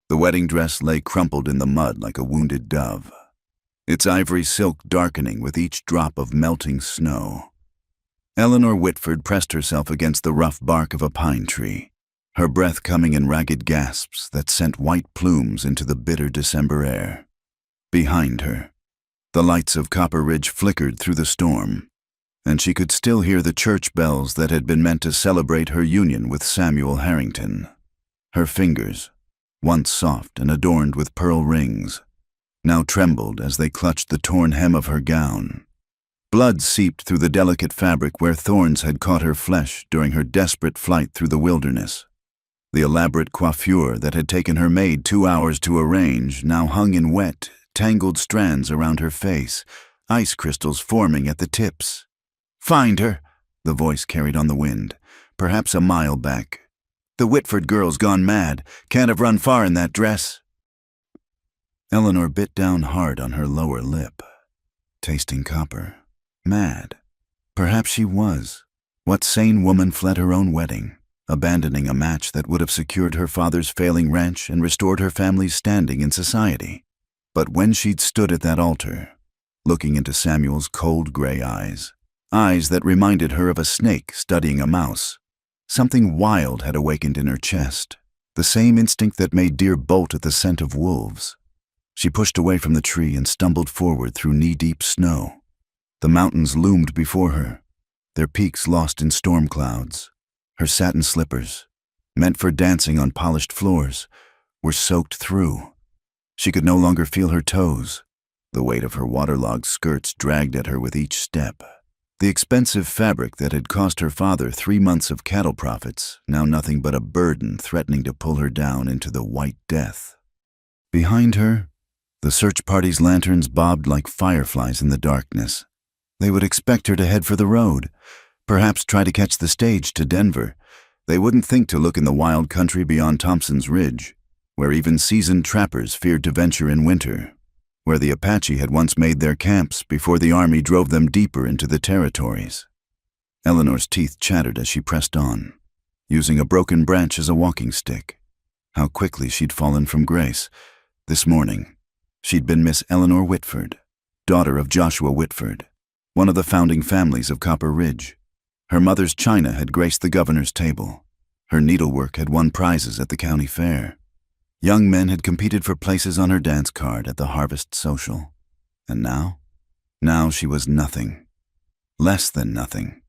The wedding dress lay crumpled in the mud like a wounded dove, its ivory silk darkening with each drop of melting snow. Eleanor Whitford pressed herself against the rough bark of a pine tree, her breath coming in ragged gasps that sent white plumes into the bitter December air. Behind her, the lights of Copper Ridge flickered through the storm, and she could still hear the church bells that had been meant to celebrate her union with Samuel Harrington. Her fingers, once soft and adorned with pearl rings, now trembled as they clutched the torn hem of her gown. Blood seeped through the delicate fabric where thorns had caught her flesh during her desperate flight through the wilderness. The elaborate coiffure that had taken her maid 2 hours to arrange now hung in wet, tangled strands around her face, ice crystals forming at the tips. "Find her," the voice carried on the wind, perhaps a mile back. "The Whitford girl's gone mad, can't have run far in that dress." Eleanor bit down hard on her lower lip, tasting copper. Mad. Perhaps she was. What sane woman fled her own wedding, abandoning a match that would have secured her father's failing ranch and restored her family's standing in society? But when she'd stood at that altar, looking into Samuel's cold gray eyes that reminded her of a snake studying a mouse, something wild had awakened in her chest, the same instinct that made deer bolt at the scent of wolves. She pushed away from the tree and stumbled forward through knee-deep snow. The mountains loomed before her, their peaks lost in storm clouds. Her satin slippers, meant for dancing on polished floors, were soaked through. She could no longer feel her toes. The weight of her waterlogged skirts dragged at her with each step. The expensive fabric that had cost her father 3 months of cattle profits, now nothing but a burden threatening to pull her down into the white death. Behind her, the search party's lanterns bobbed like fireflies in the darkness. They would expect her to head for the road, perhaps try to catch the stage to Denver. They wouldn't think to look in the wild country beyond Thompson's Ridge, where even seasoned trappers feared to venture in winter, where the Apache had once made their camps before the army drove them deeper into the territories. Eleanor's teeth chattered as she pressed on, using a broken branch as a walking stick. How quickly she'd fallen from grace. This morning, she'd been Miss Eleanor Whitford, daughter of Joshua Whitford, one of the founding families of Copper Ridge. Her mother's china had graced the governor's table. Her needlework had won prizes at the county fair. Young men had competed for places on her dance card at the harvest social. And now she was nothing. Less than nothing.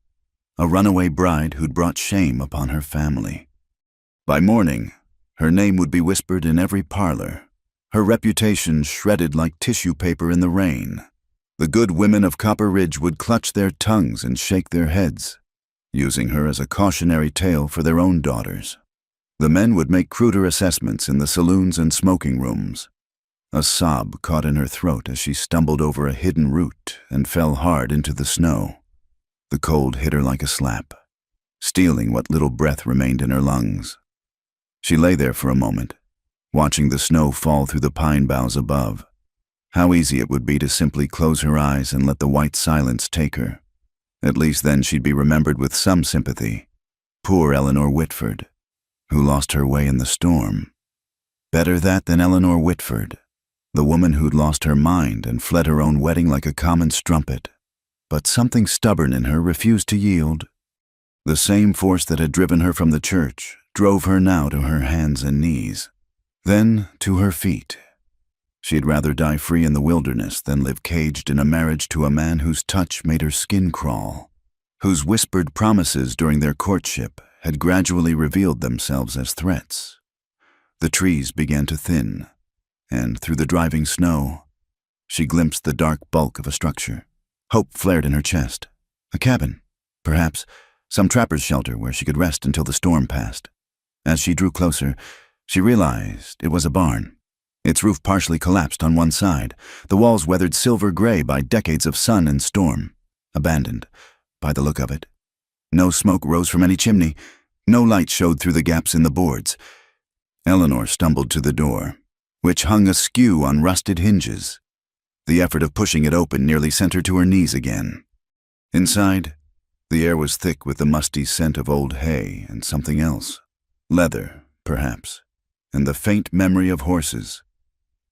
A runaway bride who'd brought shame upon her family. By morning, her name would be whispered in every parlor, her reputation shredded like tissue paper in the rain. The good women of Copper Ridge would clutch their tongues and shake their heads, using her as a cautionary tale for their own daughters. The men would make cruder assessments in the saloons and smoking rooms. A sob caught in her throat as she stumbled over a hidden root and fell hard into the snow. The cold hit her like a slap, stealing what little breath remained in her lungs. She lay there for a moment, watching the snow fall through the pine boughs above. How easy it would be to simply close her eyes and let the white silence take her. At least then she'd be remembered with some sympathy. Poor Eleanor Whitford, who lost her way in the storm. Better that than Eleanor Whitford, the woman who'd lost her mind and fled her own wedding like a common strumpet. But something stubborn in her refused to yield. The same force that had driven her from the church drove her now to her hands and knees, then to her feet. She'd rather die free in the wilderness than live caged in a marriage to a man whose touch made her skin crawl, whose whispered promises during their courtship had gradually revealed themselves as threats. The trees began to thin, and through the driving snow, she glimpsed the dark bulk of a structure. Hope flared in her chest. A cabin, perhaps some trapper's shelter where she could rest until the storm passed. As she drew closer, she realized it was a barn. Its roof partially collapsed on one side, the walls weathered silver gray by decades of sun and storm. Abandoned, by the look of it. No smoke rose from any chimney. No light showed through the gaps in the boards. Eleanor stumbled to the door, which hung askew on rusted hinges. The effort of pushing it open nearly sent her to her knees again. Inside, the air was thick with the musty scent of old hay and something else. Leather, perhaps. and the faint memory of horses.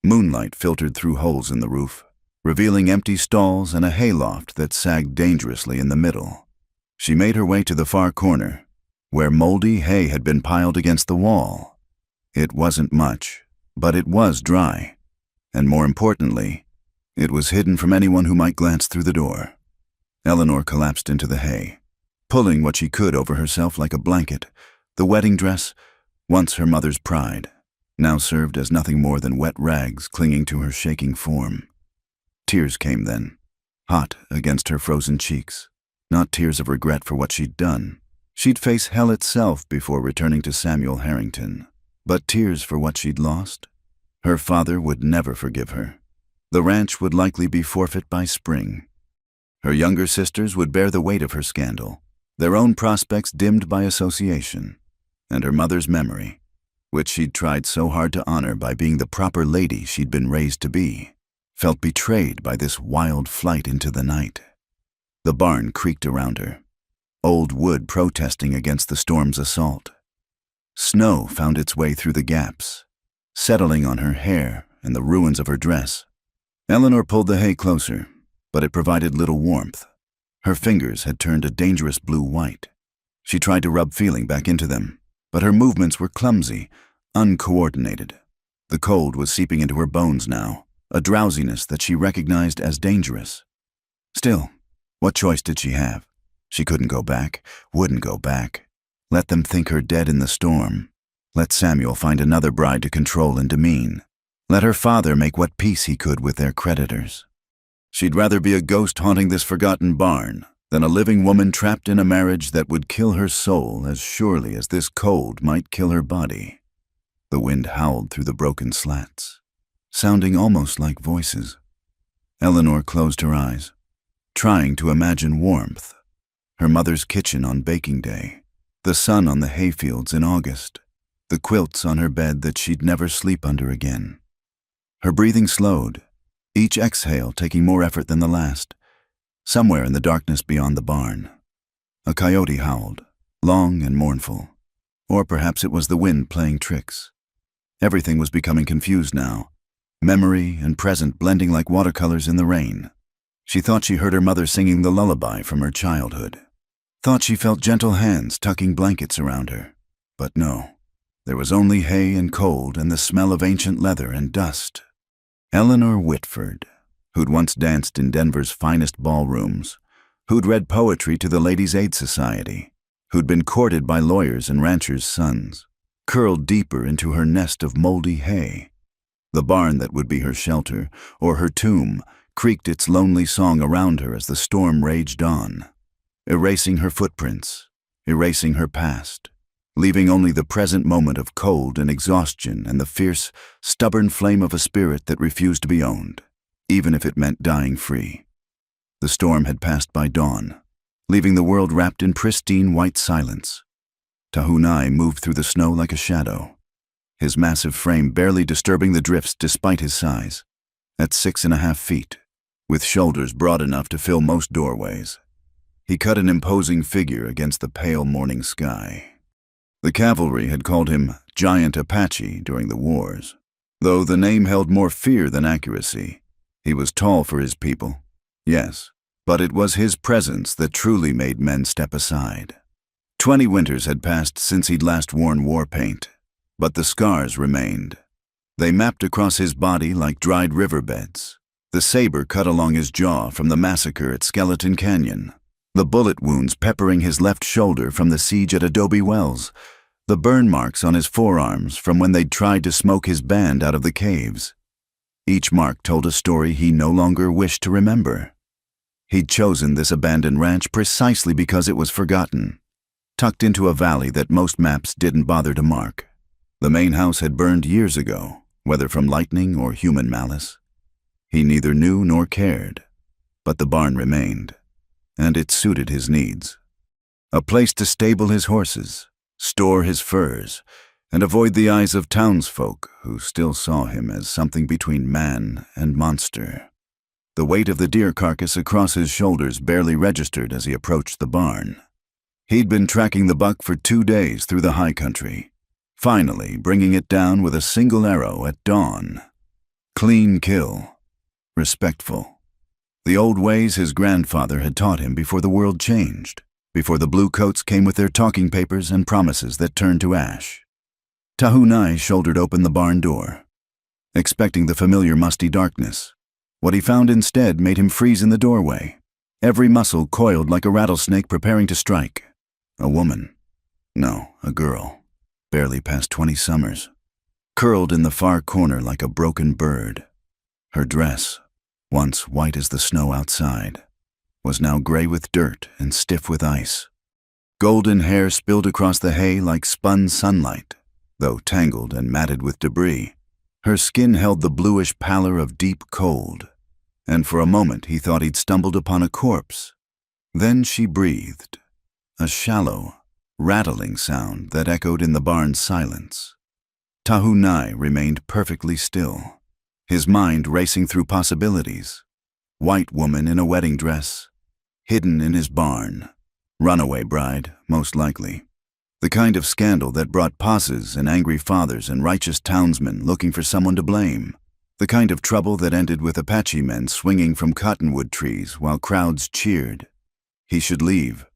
Moonlight filtered through holes in the roof, revealing empty stalls and a hayloft that sagged dangerously in the middle. She made her way to the far corner, where moldy hay had been piled against the wall. It wasn't much, but it was dry, and more importantly, it was hidden from anyone who might glance through the door. Eleanor collapsed into the hay, pulling what she could over herself like a blanket. The wedding dress, once her mother's pride, now served as nothing more than wet rags clinging to her shaking form. Tears came then, hot against her frozen cheeks. Not tears of regret for what she'd done. She'd face hell itself before returning to Samuel Harrington. But tears for what she'd lost? Her father would never forgive her. The ranch would likely be forfeit by spring. Her younger sisters would bear the weight of her scandal, their own prospects dimmed by association, and her mother's memory, which she'd tried so hard to honor by being the proper lady she'd been raised to be, felt betrayed by this wild flight into the night. The barn creaked around her, old wood protesting against the storm's assault. Snow found its way through the gaps, settling on her hair and the ruins of her dress. Eleanor pulled the hay closer, but it provided little warmth. Her fingers had turned a dangerous blue-white. She tried to rub feeling back into them, but her movements were clumsy, uncoordinated. The cold was seeping into her bones now, a drowsiness that she recognized as dangerous. Still, what choice did she have? She couldn't go back, wouldn't go back. Let them think her dead in the storm. Let Samuel find another bride to control and demean. Let her father make what peace he could with their creditors. She'd rather be a ghost haunting this forgotten barn than a living woman trapped in a marriage that would kill her soul as surely as this cold might kill her body. The wind howled through the broken slats, sounding almost like voices. Eleanor closed her eyes, trying to imagine warmth. Her mother's kitchen on baking day, the sun on the hayfields in August, the quilts on her bed that she'd never sleep under again. Her breathing slowed, each exhale taking more effort than the last. Somewhere in the darkness beyond the barn, a coyote howled, long and mournful. Or perhaps it was the wind playing tricks. Everything was becoming confused now, memory and present blending like watercolors in the rain. She thought she heard her mother singing the lullaby from her childhood. Thought she felt gentle hands tucking blankets around her. But no, there was only hay and cold and the smell of ancient leather and dust. Eleanor Whitford, who'd once danced in Denver's finest ballrooms, who'd read poetry to the Ladies' Aid Society, who'd been courted by lawyers and ranchers' sons, curled deeper into her nest of moldy hay. The barn that would be her shelter, or her tomb, creaked its lonely song around her as the storm raged on, erasing her footprints, erasing her past, leaving only the present moment of cold and exhaustion and the fierce, stubborn flame of a spirit that refused to be owned, even if it meant dying free. The storm had passed by dawn, leaving the world wrapped in pristine white silence. Tahunai moved through the snow like a shadow, his massive frame barely disturbing the drifts despite his size. At 6.5 feet, with shoulders broad enough to fill most doorways, he cut an imposing figure against the pale morning sky. The cavalry had called him Giant Apache during the wars, though the name held more fear than accuracy. He was tall for his people, yes, but it was his presence that truly made men step aside. 20 winters had passed since he'd last worn war paint, but the scars remained. They mapped across his body like dried riverbeds. The saber cut along his jaw from the massacre at Skeleton Canyon, the bullet wounds peppering his left shoulder from the siege at Adobe Wells, the burn marks on his forearms from when they'd tried to smoke his band out of the caves. Each mark told a story he no longer wished to remember. He'd chosen this abandoned ranch precisely because it was forgotten, tucked into a valley that most maps didn't bother to mark. The main house had burned years ago, whether from lightning or human malice. He neither knew nor cared, but the barn remained, and it suited his needs. A place to stable his horses, store his furs, and avoid the eyes of townsfolk who still saw him as something between man and monster. The weight of the deer carcass across his shoulders barely registered as he approached the barn. He'd been tracking the buck for 2 days through the high country, finally bringing it down with a single arrow at dawn. Clean kill. Respectful. The old ways his grandfather had taught him before the world changed, before the blue coats came with their talking papers and promises that turned to ash. Tahunai shouldered open the barn door, expecting the familiar musty darkness. What he found instead made him freeze in the doorway, every muscle coiled like a rattlesnake preparing to strike. A woman. No, a girl, barely past 20 summers, curled in the far corner like a broken bird. Her dress, once white as the snow outside, was now gray with dirt and stiff with ice. Golden hair spilled across the hay like spun sunlight, though tangled and matted with debris. Her skin held the bluish pallor of deep cold, and for a moment he thought he'd stumbled upon a corpse. Then she breathed, a shallow, rattling sound that echoed in the barn's silence. Tahunai remained perfectly still, his mind racing through possibilities. White woman in a wedding dress, hidden in his barn. Runaway bride, most likely. The kind of scandal that brought posses and angry fathers and righteous townsmen looking for someone to blame. The kind of trouble that ended with Apache men swinging from cottonwood trees while crowds cheered. He should leave,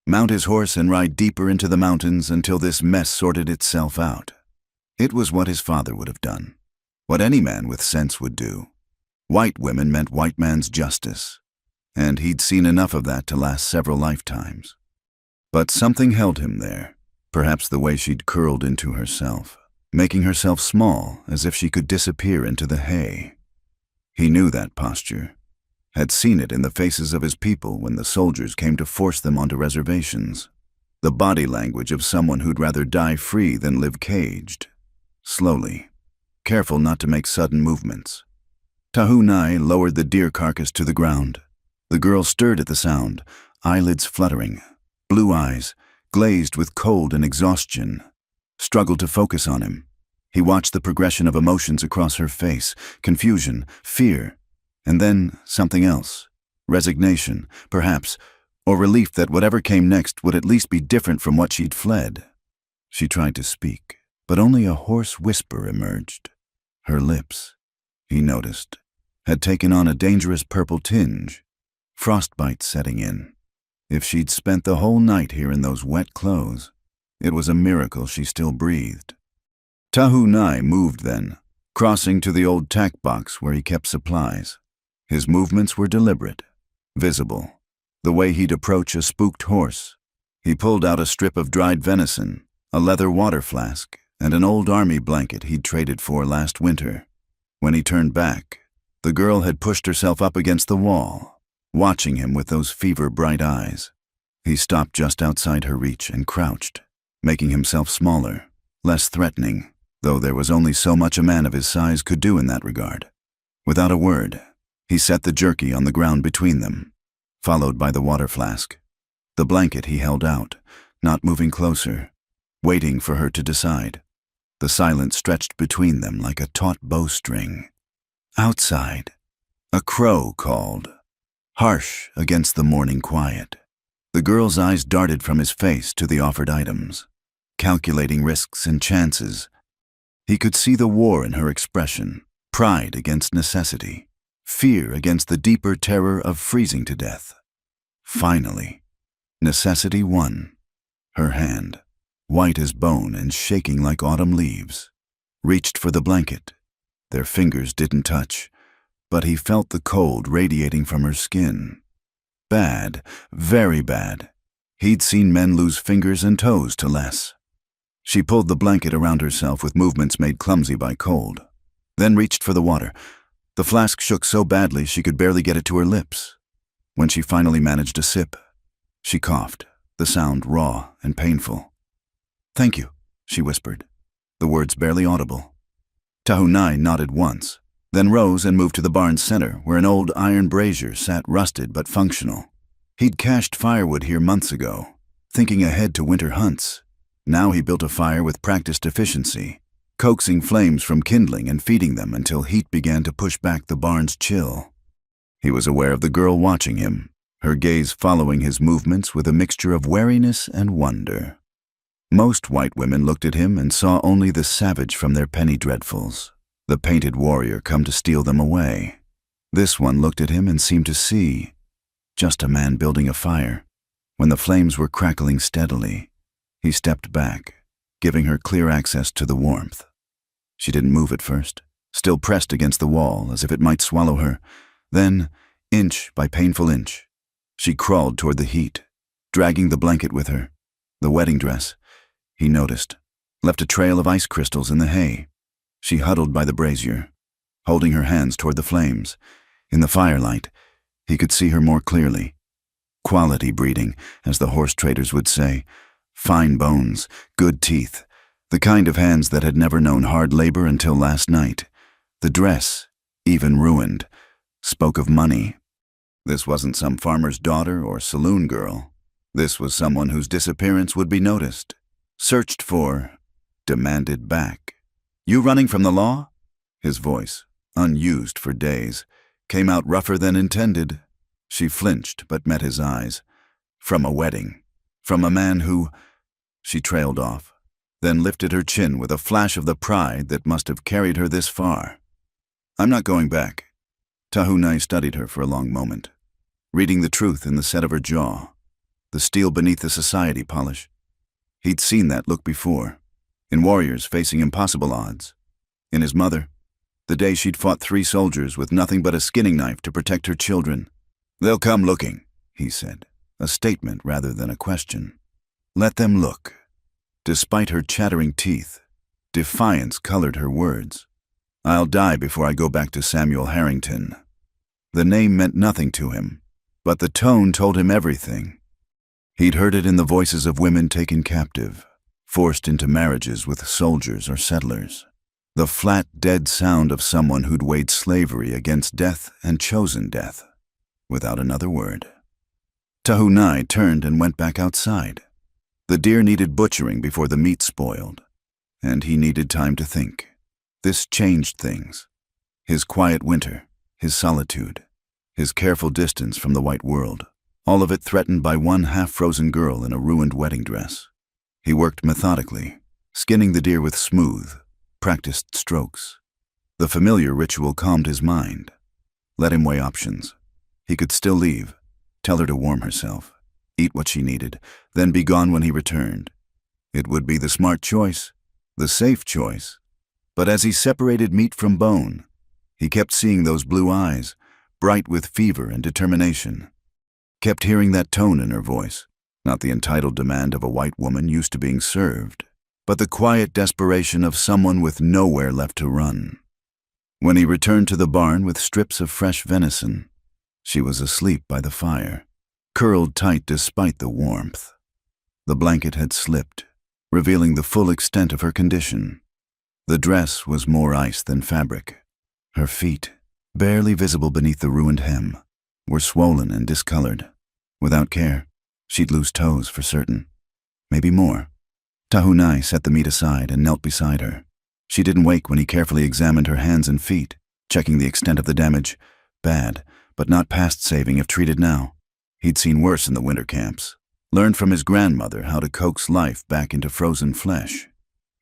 mount his horse and ride deeper into the mountains until this mess sorted itself out. It was what his father would have done, what any man with sense would do. White women meant white man's justice, and he'd seen enough of that to last several lifetimes. But something held him there, perhaps the way she'd curled into herself, making herself small as if she could disappear into the hay. He knew that posture, had seen it in the faces of his people when the soldiers came to force them onto reservations, the body language of someone who'd rather die free than live caged. Slowly, careful not to make sudden movements, Tahunai lowered the deer carcass to the ground. The girl stirred at the sound, eyelids fluttering, blue eyes, glazed with cold and exhaustion, struggled to focus on him. He watched the progression of emotions across her face, confusion, fear, and then something else, resignation, perhaps, or relief that whatever came next would at least be different from what she'd fled. She tried to speak, but only a hoarse whisper emerged. Her lips, he noticed, had taken on a dangerous purple tinge, frostbite setting in. If she'd spent the whole night here in those wet clothes, it was a miracle she still breathed. Tahunai moved then, crossing to the old tack box where he kept supplies. His movements were deliberate, visible, the way he'd approach a spooked horse. He pulled out a strip of dried venison, a leather water flask, and an old army blanket he'd traded for last winter. When he turned back, the girl had pushed herself up against the wall, watching him with those fever-bright eyes. He stopped just outside her reach and crouched, making himself smaller, less threatening, though there was only so much a man of his size could do in that regard. Without a word, he set the jerky on the ground between them, followed by the water flask. The blanket he held out, not moving closer, waiting for her to decide. The silence stretched between them like a taut bowstring. Outside, a crow called, harsh against the morning quiet. The girl's eyes darted from his face to the offered items, calculating risks and chances. He could see the war in her expression, pride against necessity, fear against the deeper terror of freezing to death. Finally, necessity won. Her hand, white as bone and shaking like autumn leaves, reached for the blanket. Their fingers didn't touch, but he felt the cold radiating from her skin. Bad, very bad. He'd seen men lose fingers and toes to less. She pulled the blanket around herself with movements made clumsy by cold, then reached for the water. The flask shook so badly she could barely get it to her lips. When she finally managed a sip, she coughed, the sound raw and painful. "Thank you," she whispered, the words barely audible. Tahunai nodded once, then rose and moved to the barn's center, where an old iron brazier sat rusted but functional. He'd cached firewood here months ago, thinking ahead to winter hunts. Now he built a fire with practiced efficiency, coaxing flames from kindling and feeding them until heat began to push back the barn's chill. He was aware of the girl watching him, her gaze following his movements with a mixture of wariness and wonder. Most white women looked at him and saw only the savage from their penny dreadfuls, the painted warrior come to steal them away. This one looked at him and seemed to see just a man building a fire. When the flames were crackling steadily, he stepped back, giving her clear access to the warmth. She didn't move at first, still pressed against the wall as if it might swallow her. Then, inch by painful inch, she crawled toward the heat, dragging the blanket with her. The wedding dress, he noticed, left a trail of ice crystals in the hay. She huddled by the brazier, holding her hands toward the flames. In the firelight, he could see her more clearly. Quality breeding, as the horse traders would say. Fine bones, good teeth, the kind of hands that had never known hard labor until last night. The dress, even ruined, spoke of money. This wasn't some farmer's daughter or saloon girl. This was someone whose disappearance would be noticed, searched for, demanded back. "You running from the law?" His voice, unused for days, came out rougher than intended. She flinched but met his eyes. From a wedding. From a man who... She trailed off, then lifted her chin with a flash of the pride that must have carried her this far. "I'm not going back." Tahunai studied her for a long moment, reading the truth in the set of her jaw, the steel beneath the society polish. He'd seen that look before, in warriors facing impossible odds. In his mother, the day she'd fought 3 soldiers with nothing but a skinning knife to protect her children. "They'll come looking," he said, a statement rather than a question. Let them look. Despite her chattering teeth, defiance colored her words. "I'll die before I go back to Samuel Harrington." The name meant nothing to him, but the tone told him everything. He'd heard it in the voices of women taken captive, forced into marriages with soldiers or settlers. The flat, dead sound of someone who'd weighed slavery against death and chosen death, without another word. Tahunai turned and went back outside. The deer needed butchering before the meat spoiled, and he needed time to think. This changed things. His quiet winter, his solitude, his careful distance from the white world, all of it threatened by one half-frozen girl in a ruined wedding dress. He worked methodically, skinning the deer with smooth, practiced strokes. The familiar ritual calmed his mind. Let him weigh options. He could still leave, tell her to warm herself, eat what she needed, then be gone when he returned. It would be the smart choice, the safe choice. But as he separated meat from bone, he kept seeing those blue eyes, bright with fever and determination. Kept hearing that tone in her voice, not the entitled demand of a white woman used to being served, but the quiet desperation of someone with nowhere left to run. When he returned to the barn with strips of fresh venison, she was asleep by the fire, curled tight despite the warmth. The blanket had slipped, revealing the full extent of her condition. The dress was more ice than fabric. Her feet, barely visible beneath the ruined hem, were swollen and discolored. Without care, she'd lose toes for certain. Maybe more. Tahunai set the meat aside and knelt beside her. She didn't wake when he carefully examined her hands and feet, checking the extent of the damage. Bad, but not past saving if treated now. He'd seen worse in the winter camps. Learned from his grandmother how to coax life back into frozen flesh.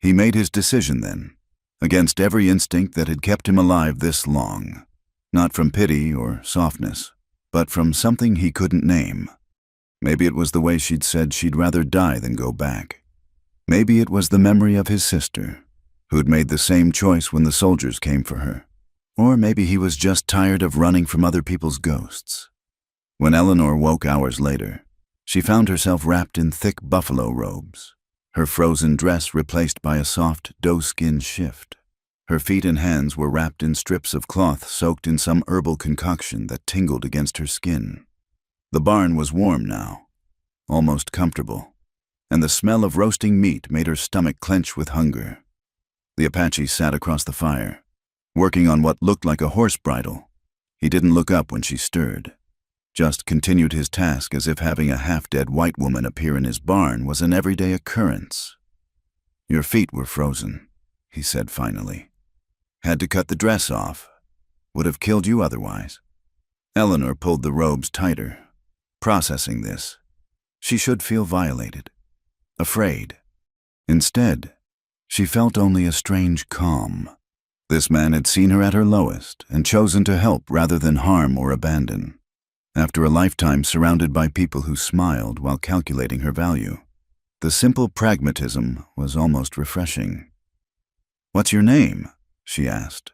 He made his decision then, against every instinct that had kept him alive this long. Not from pity or softness, but from something he couldn't name. Maybe it was the way she'd said she'd rather die than go back. Maybe it was the memory of his sister, who'd made the same choice when the soldiers came for her. Or maybe he was just tired of running from other people's ghosts. When Eleanor woke hours later, she found herself wrapped in thick buffalo robes, her frozen dress replaced by a soft doe-skin shift. Her feet and hands were wrapped in strips of cloth soaked in some herbal concoction that tingled against her skin. The barn was warm now, almost comfortable, and the smell of roasting meat made her stomach clench with hunger. The Apache sat across the fire, working on what looked like a horse bridle. He didn't look up when she stirred, just continued his task as if having a half-dead white woman appear in his barn was an everyday occurrence. "Your feet were frozen," he said finally. "Had to cut the dress off. Would have killed you otherwise." Eleanor pulled the robes tighter, processing this. She should feel violated, afraid. Instead, she felt only a strange calm. This man had seen her at her lowest and chosen to help rather than harm or abandon. After a lifetime surrounded by people who smiled while calculating her value, the simple pragmatism was almost refreshing. "What's your name?" she asked.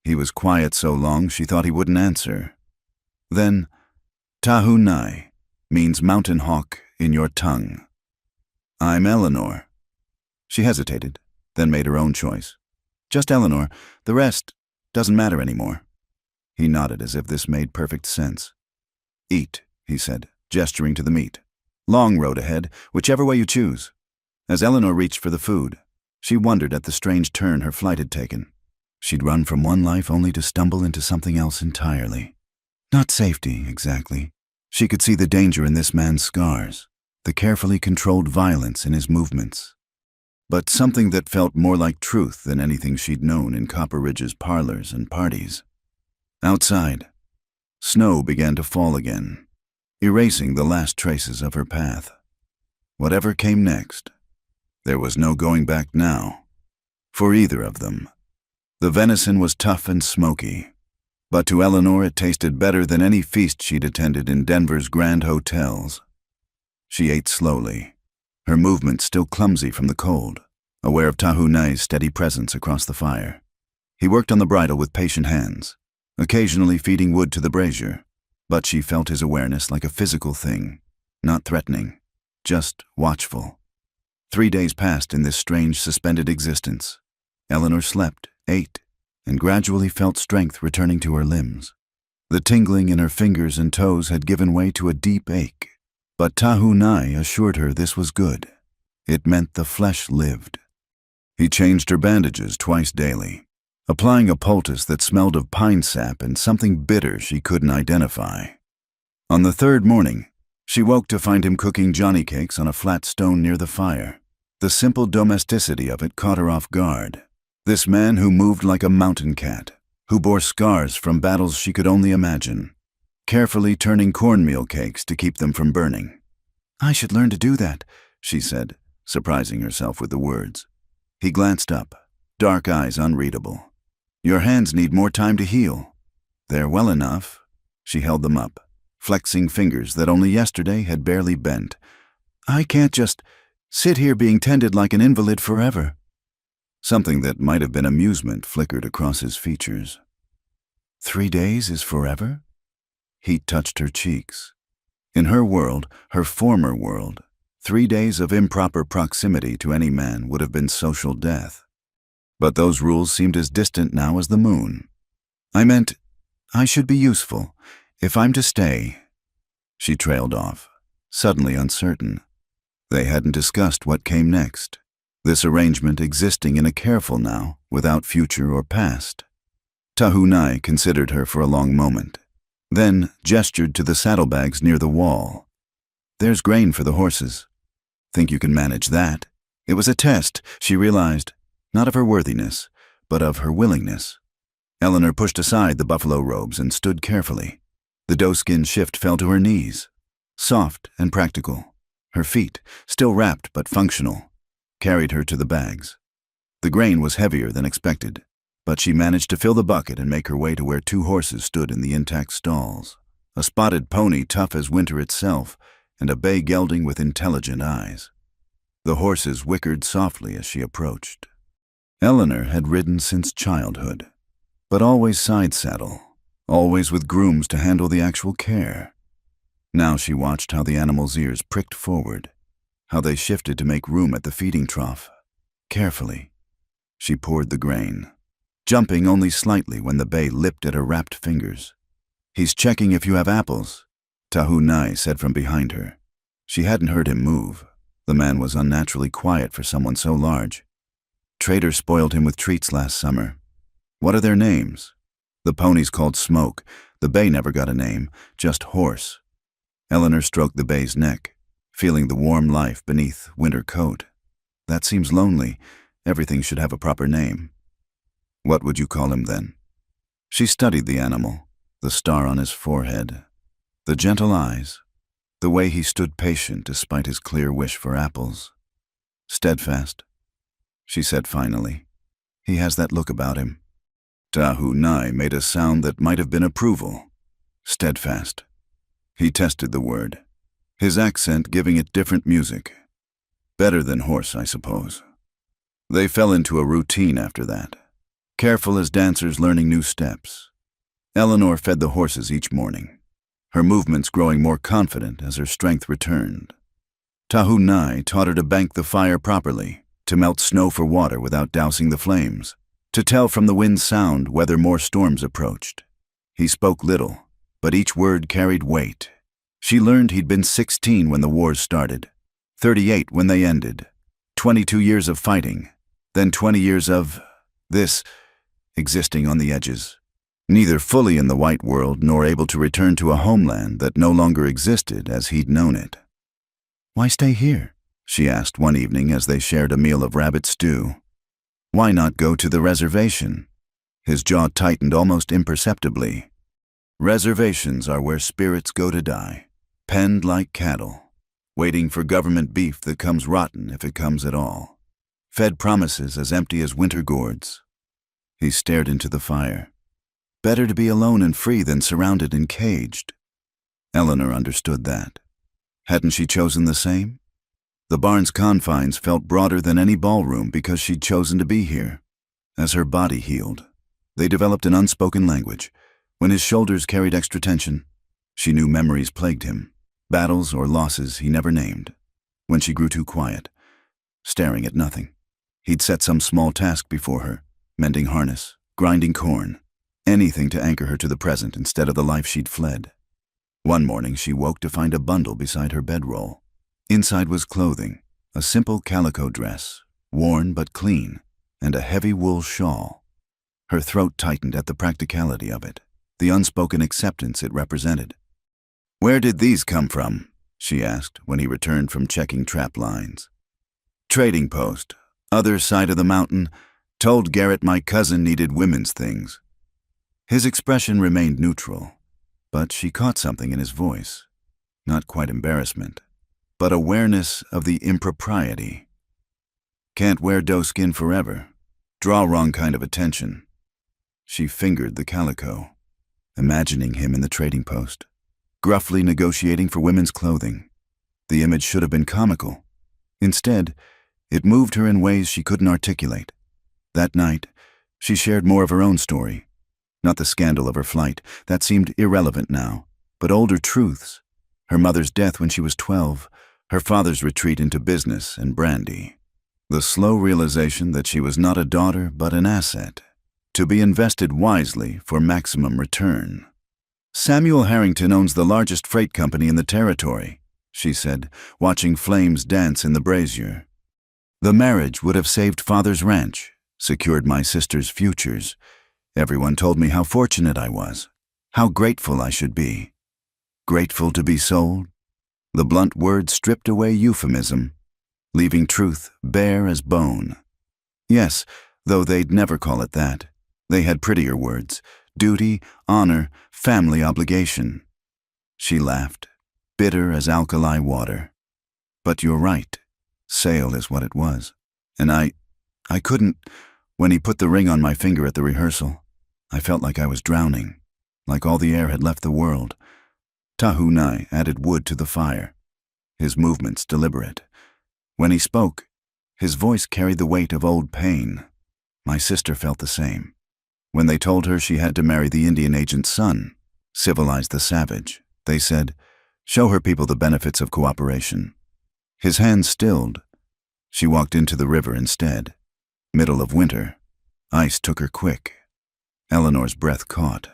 He was quiet so long she thought he wouldn't answer. Then, "Tahu Nai means mountain hawk in your tongue." "I'm Eleanor." She hesitated, then made her own choice. "Just Eleanor. The rest doesn't matter anymore." He nodded as if this made perfect sense. "Eat," he said, gesturing to the meat. "Long road ahead, whichever way you choose." As Eleanor reached for the food, she wondered at the strange turn her flight had taken. She'd run from one life only to stumble into something else entirely. Not safety, exactly. She could see the danger in this man's scars, the carefully controlled violence in his movements. But something that felt more like truth than anything she'd known in Copper Ridge's parlors and parties. Outside, snow began to fall again, erasing the last traces of her path. Whatever came next, there was no going back now, for either of them. The venison was tough and smoky, but to Eleanor it tasted better than any feast she'd attended in Denver's grand hotels. She ate slowly, her movements still clumsy from the cold, aware of Tahu Nai's steady presence across the fire. He worked on the bridle with patient hands, occasionally feeding wood to the brazier, but she felt his awareness like a physical thing, not threatening, just watchful. 3 days passed in this strange suspended existence. Eleanor slept, ate, and gradually felt strength returning to her limbs. The tingling in her fingers and toes had given way to a deep ache, but Tahu Nai assured her this was good. It meant the flesh lived. He changed her bandages twice daily, applying a poultice that smelled of pine sap and something bitter she couldn't identify. On the third morning, she woke to find him cooking johnny cakes on a flat stone near the fire. The simple domesticity of it caught her off guard. This man who moved like a mountain cat, who bore scars from battles she could only imagine, carefully turning cornmeal cakes to keep them from burning. "I should learn to do that," she said, surprising herself with the words. He glanced up, dark eyes unreadable. "Your hands need more time to heal." "They're well enough." She held them up, flexing fingers that only yesterday had barely bent. "I can't just sit here being tended like an invalid forever." Something that might have been amusement flickered across his features. 3 days is forever? Heat touched her cheeks. In her world, her former world, 3 days of improper proximity to any man would have been social death. But those rules seemed as distant now as the moon. "I meant, I should be useful, if I'm to stay." She trailed off, suddenly uncertain. They hadn't discussed what came next, this arrangement existing in a careful now, without future or past. Tahu Nai considered her for a long moment, then gestured to the saddlebags near the wall. "There's grain for the horses. Think you can manage that?" It was a test, she realized, not of her worthiness, but of her willingness. Eleanor pushed aside the buffalo robes and stood carefully. The doeskin shift fell to her knees, soft and practical. Her feet, still wrapped but functional, carried her to the bags. The grain was heavier than expected, but she managed to fill the bucket and make her way to where 2 horses stood in the intact stalls, a spotted pony tough as winter itself, and a bay gelding with intelligent eyes. The horses whickered softly as she approached. Eleanor had ridden since childhood, but always side saddle, always with grooms to handle the actual care. Now she watched how the animals' ears pricked forward, how they shifted to make room at the feeding trough. Carefully, she poured the grain, jumping only slightly when the bay lipped at her wrapped fingers. "He's checking if you have apples," Tahu Nai said from behind her. She hadn't heard him move. The man was unnaturally quiet for someone so large. "Trader spoiled him with treats last summer." "What are their names?" "The pony's called Smoke. The bay never got a name, just Horse." Eleanor stroked the bay's neck, feeling the warm life beneath winter coat. "That seems lonely. Everything should have a proper name." "What would you call him then?" She studied the animal, the star on his forehead, the gentle eyes, the way he stood patient despite his clear wish for apples. Steadfast, she said finally. He has that look about him. Tahu-Nai made a sound that might have been approval. Steadfast. He tested the word, his accent giving it different music. Better than horse, I suppose. They fell into a routine after that, careful as dancers learning new steps. Eleanor fed the horses each morning, her movements growing more confident as her strength returned. Tahu-Nai taught her to bank the fire properly, to melt snow for water without dousing the flames, to tell from the wind's sound whether more storms approached. He spoke little, but each word carried weight. She learned he'd been 16 when the wars started, 38 when they ended, 22 years of fighting, then 20 years of this, existing on the edges. Neither fully in the white world nor able to return to a homeland that no longer existed as he'd known it. "Why stay here?" she asked one evening as they shared a meal of rabbit stew. "Why not go to the reservation?" His jaw tightened almost imperceptibly. Reservations are where spirits go to die, penned like cattle, waiting for government beef that comes rotten if it comes at all, fed promises as empty as winter gourds. He stared into the fire. Better to be alone and free than surrounded and caged. Eleanor understood that. Hadn't she chosen the same? The barn's confines felt broader than any ballroom because she'd chosen to be here. As her body healed, they developed an unspoken language. When his shoulders carried extra tension, she knew memories plagued him, battles or losses he never named. When she grew too quiet, staring at nothing, he'd set some small task before her, mending harness, grinding corn, anything to anchor her to the present instead of the life she'd fled. One morning she woke to find a bundle beside her bedroll. Inside was clothing, a simple calico dress, worn but clean, and a heavy wool shawl. Her throat tightened at the practicality of it, the unspoken acceptance it represented. "Where did these come from?" she asked when he returned from checking trap lines. "Trading post, other side of the mountain, told Garrett my cousin needed women's things." His expression remained neutral, but she caught something in his voice. Not quite embarrassment, but awareness of the impropriety. Can't wear doe-skin forever. Draw wrong kind of attention. She fingered the calico, imagining him in the trading post, gruffly negotiating for women's clothing. The image should have been comical. Instead, it moved her in ways she couldn't articulate. That night, she shared more of her own story. Not the scandal of her flight, that seemed irrelevant now, but older truths. Her mother's death when she was 12, her father's retreat into business and brandy. The slow realization that she was not a daughter but an asset, to be invested wisely for maximum return. "Samuel Harrington owns the largest freight company in the territory," she said, watching flames dance in the brazier. "The marriage would have saved Father's ranch, secured my sister's futures. Everyone told me how fortunate I was, how grateful I should be. Grateful to be sold?" The blunt word stripped away euphemism, leaving truth bare as bone. Yes, though they'd never call it that. They had prettier words: duty, honor, family obligation. She laughed, bitter as alkali water. "But you're right. Sale is what it was. And I couldn't. When he put the ring on my finger at the rehearsal, I felt like I was drowning, like all the air had left the world." Tahu-Nai added wood to the fire, his movements deliberate. When he spoke, his voice carried the weight of old pain. "My sister felt the same. When they told her she had to marry the Indian agent's son, civilize the savage, they said, show her people the benefits of cooperation." His hands stilled. She walked into the river instead. Middle of winter. Ice took her quick. Eleanor's breath caught.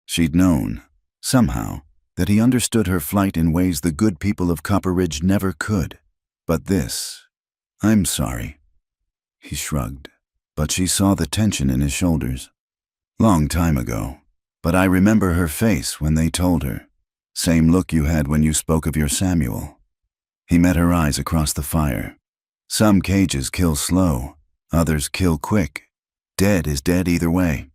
She'd known, somehow, that he understood her flight in ways the good people of Copper Ridge never could. But this, "I'm sorry." He shrugged, but she saw the tension in his shoulders. "Long time ago, but I remember her face when they told her. Same look you had when you spoke of your Samuel." He met her eyes across the fire. "Some cages kill slow, others kill quick. Dead is dead either way."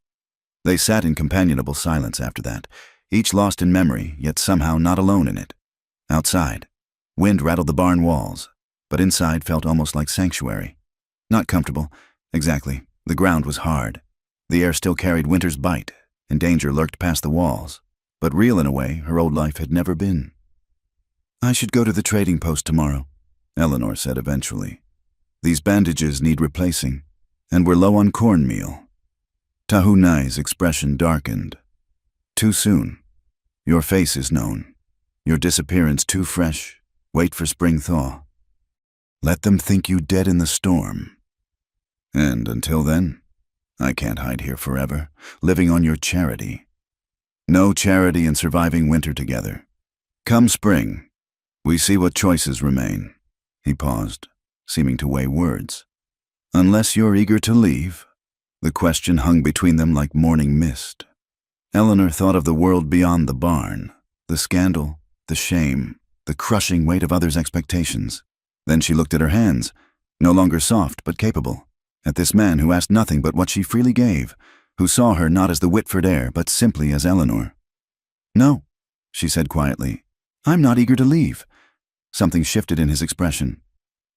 They sat in companionable silence after that, each lost in memory, yet somehow not alone in it. Outside, wind rattled the barn walls, but inside felt almost like sanctuary. Not comfortable, exactly. The ground was hard. The air still carried winter's bite, and danger lurked past the walls, but real in a way her old life had never been. "I should go to the trading post tomorrow," Eleanor said eventually. "These bandages need replacing, and we're low on cornmeal." Tahunai's expression darkened. "Too soon. Your face is known. Your disappearance too fresh. Wait for spring thaw. Let them think you dead in the storm. And until then, I can't hide here forever, living on your charity. No charity in surviving winter together. Come spring, we see what choices remain." He paused, seeming to weigh words. "Unless you're eager to leave." The question hung between them like morning mist. Eleanor thought of the world beyond the barn, the scandal, the shame, the crushing weight of others' expectations. Then she looked at her hands, no longer soft but capable, at this man who asked nothing but what she freely gave, who saw her not as the Whitford heir but simply as Eleanor. "No," she said quietly. "I'm not eager to leave." Something shifted in his expression.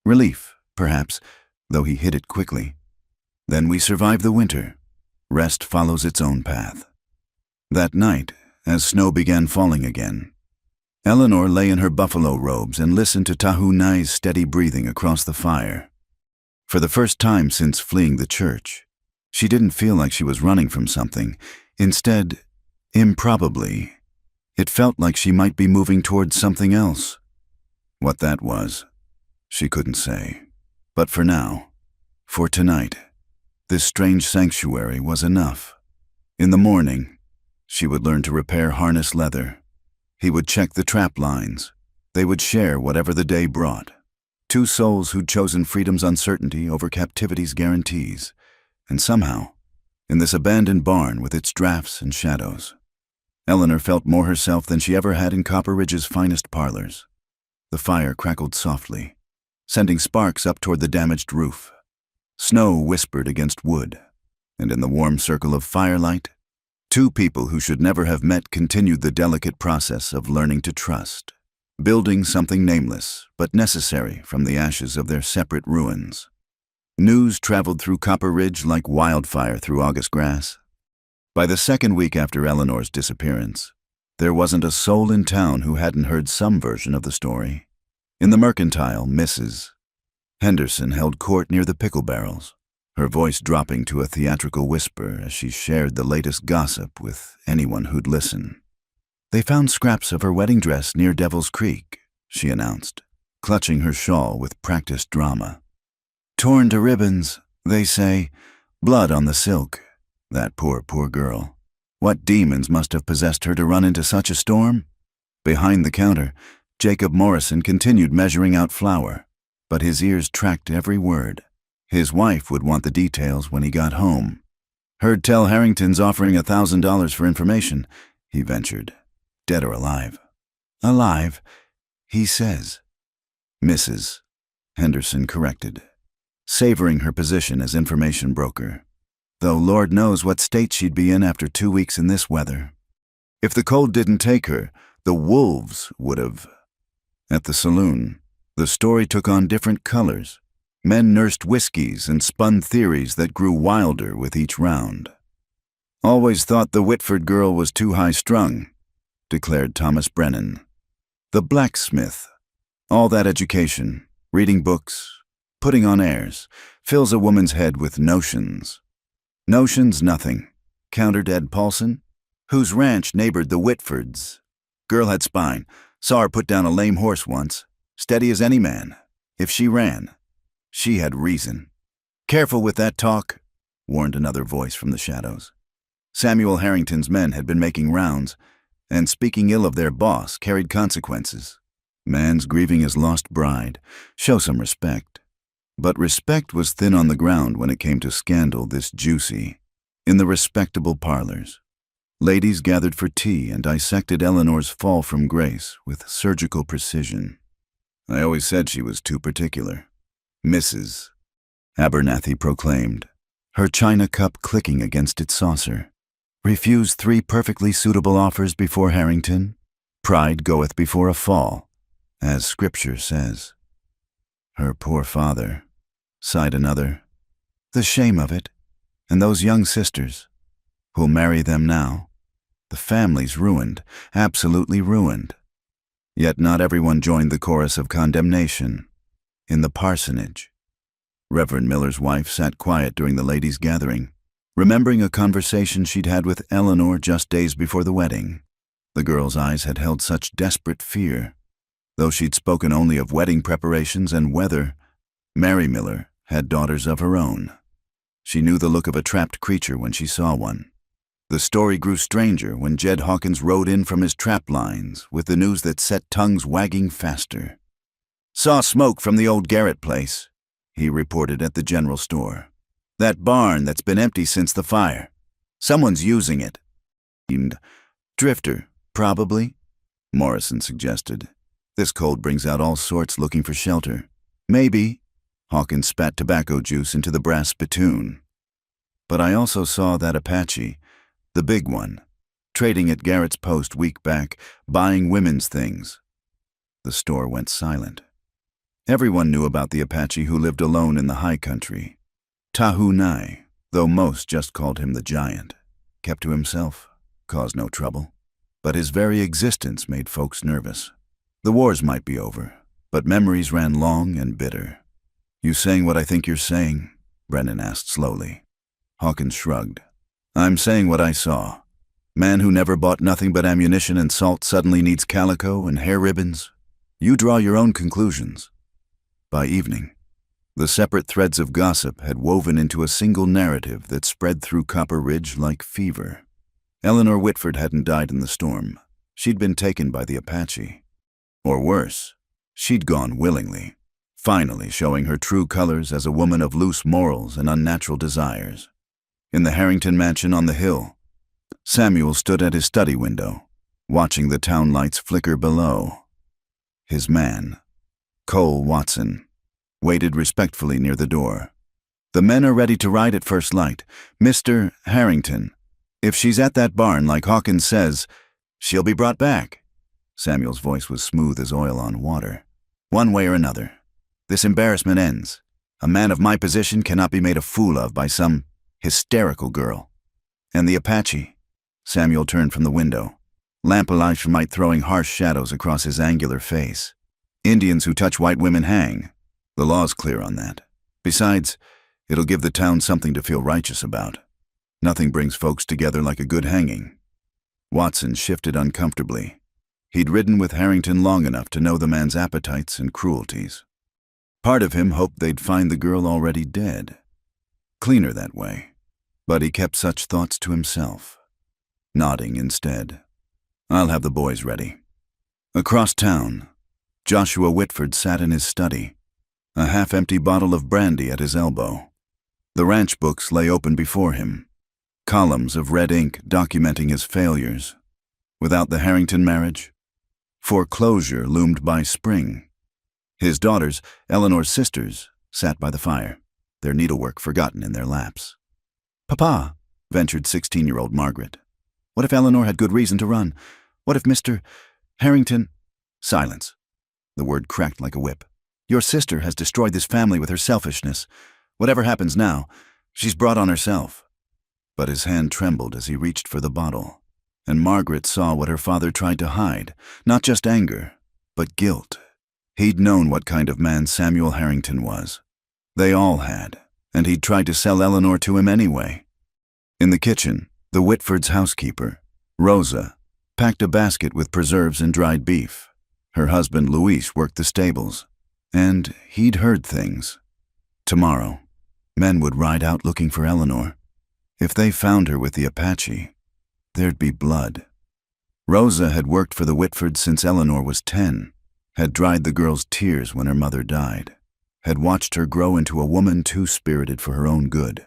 Relief, perhaps, though he hid it quickly. "Then we survive the winter. Rest follows its own path." That night, as snow began falling again, Eleanor lay in her buffalo robes and listened to Tahunai's steady breathing across the fire. For the first time since fleeing the church, she didn't feel like she was running from something. Instead, improbably, it felt like she might be moving towards something else. What that was, she couldn't say. But for now, for tonight, this strange sanctuary was enough. In the morning, she would learn to repair harness leather. He would check the trap lines. They would share whatever the day brought. Two souls who'd chosen freedom's uncertainty over captivity's guarantees. And somehow, in this abandoned barn with its drafts and shadows, Eleanor felt more herself than she ever had in Copper Ridge's finest parlors. The fire crackled softly, sending sparks up toward the damaged roof. Snow whispered against wood, and in the warm circle of firelight, two people who should never have met continued the delicate process of learning to trust, building something nameless but necessary from the ashes of their separate ruins. News traveled through Copper Ridge like wildfire through August grass. By the second week after Eleanor's disappearance, there wasn't a soul in town who hadn't heard some version of the story. In the Mercantile, Mrs. Henderson held court near the pickle barrels, her voice dropping to a theatrical whisper as she shared the latest gossip with anyone who'd listen. "They found scraps of her wedding dress near Devil's Creek," she announced, clutching her shawl with practiced drama. "Torn to ribbons, they say, blood on the silk. That poor, poor girl. What demons must have possessed her to run into such a storm?" Behind the counter, Jacob Morrison continued measuring out flour, but his ears tracked every word. His wife would want the details when he got home. "Heard tell Harrington's offering $1,000 for information," he ventured. "Dead or alive?" "Alive, he says." "Mrs. Henderson corrected, savoring her position as information broker. Though Lord knows what state she'd be in after 2 weeks in this weather. If the cold didn't take her, the wolves would have. At the saloon, the story took on different colors. Men nursed whiskeys and spun theories that grew wilder with each round. "Always thought the Whitford girl was too high-strung," declared Thomas Brennan. "The blacksmith. All that education, reading books, putting on airs, fills a woman's head with notions." "Notions nothing," countered Ed Paulson, whose ranch neighbored the Whitfords. "Girl had spine. Saw her put down a lame horse once. Steady as any man. If she ran, she had reason." "Careful with that talk," warned another voice from the shadows. Samuel Harrington's men had been making rounds, and speaking ill of their boss carried consequences. Man's grieving his lost bride. Show some respect. But respect was thin on the ground when it came to scandal this juicy. In the respectable parlors, ladies gathered for tea and dissected Eleanor's fall from grace with surgical precision. "I always said she was too particular." "Mrs." Abernathy proclaimed, her china cup clicking against its saucer. "Refused 3 perfectly suitable offers before Harrington. Pride goeth before a fall, as Scripture says." Her poor father, sighed another. The shame of it. And those young sisters. Who'll marry them now? The family's ruined, absolutely ruined. Yet not everyone joined the chorus of condemnation. In the parsonage, Reverend Miller's wife sat quiet during the ladies' gathering, remembering a conversation she'd had with Eleanor just days before the wedding. The girl's eyes had held such desperate fear. Though she'd spoken only of wedding preparations and weather, Mary Miller had daughters of her own. She knew the look of a trapped creature when she saw one. The story grew stranger when Jed Hawkins rode in from his trap lines with the news that set tongues wagging faster. Saw smoke from the old Garrett place, he reported at the general store. That barn that's been empty since the fire. Someone's using it. Drifter, probably, Morrison suggested. This cold brings out all sorts looking for shelter. Maybe. Hawkins spat tobacco juice into the brass spittoon. But I also saw that Apache, the big one, trading at Garrett's post week back, buying women's things. The store went silent. Everyone knew about the Apache who lived alone in the high country. Tahu Nai, though most just called him the Giant, kept to himself, caused no trouble. But his very existence made folks nervous. The wars might be over, but memories ran long and bitter. You saying what I think you're saying? Brennan asked slowly. Hawkins shrugged. I'm saying what I saw. Man who never bought nothing but ammunition and salt suddenly needs calico and hair ribbons. You draw your own conclusions. By evening, the separate threads of gossip had woven into a single narrative that spread through Copper Ridge like fever. Eleanor Whitford hadn't died in the storm. She'd been taken by the Apache. Or worse, she'd gone willingly, finally showing her true colors as a woman of loose morals and unnatural desires. In the Harrington mansion on the hill, Samuel stood at his study window, watching the town lights flicker below. His man, Cole Watson, waited respectfully near the door. The men are ready to ride at first light. Mr. Harrington, if she's at that barn like Hawkins says, she'll be brought back. Samuel's voice was smooth as oil on water. One way or another, this embarrassment ends. A man of my position cannot be made a fool of by some hysterical girl. And the Apache? Samuel turned from the window, lamplight throwing harsh shadows across his angular face. Indians who touch white women hang. The law's clear on that. Besides, it'll give the town something to feel righteous about. Nothing brings folks together like a good hanging. Watson shifted uncomfortably. He'd ridden with Harrington long enough to know the man's appetites and cruelties. Part of him hoped they'd find the girl already dead. Cleaner that way. But he kept such thoughts to himself, nodding instead. I'll have the boys ready. Across town, Joshua Whitford sat in his study, a half-empty bottle of brandy at his elbow. The ranch books lay open before him, columns of red ink documenting his failures. Without the Harrington marriage, foreclosure loomed by spring. His daughters, Eleanor's sisters, sat by the fire, their needlework forgotten in their laps. Papa, ventured 16-year-old Margaret. What if Eleanor had good reason to run? What if Mr. Harrington— Silence. The word cracked like a whip. Your sister has destroyed this family with her selfishness. Whatever happens now, she's brought on herself. But his hand trembled as he reached for the bottle, and Margaret saw what her father tried to hide, not just anger, but guilt. He'd known what kind of man Samuel Harrington was. They all had, and he'd tried to sell Eleanor to him anyway. In the kitchen, the Whitfords' housekeeper, Rosa, packed a basket with preserves and dried beef. Her husband, Luis, worked the stables, and he'd heard things. Tomorrow, men would ride out looking for Eleanor. If they found her with the Apache, there'd be blood. Rosa had worked for the Whitfords since Eleanor was 10, had dried the girl's tears when her mother died, had watched her grow into a woman too spirited for her own good.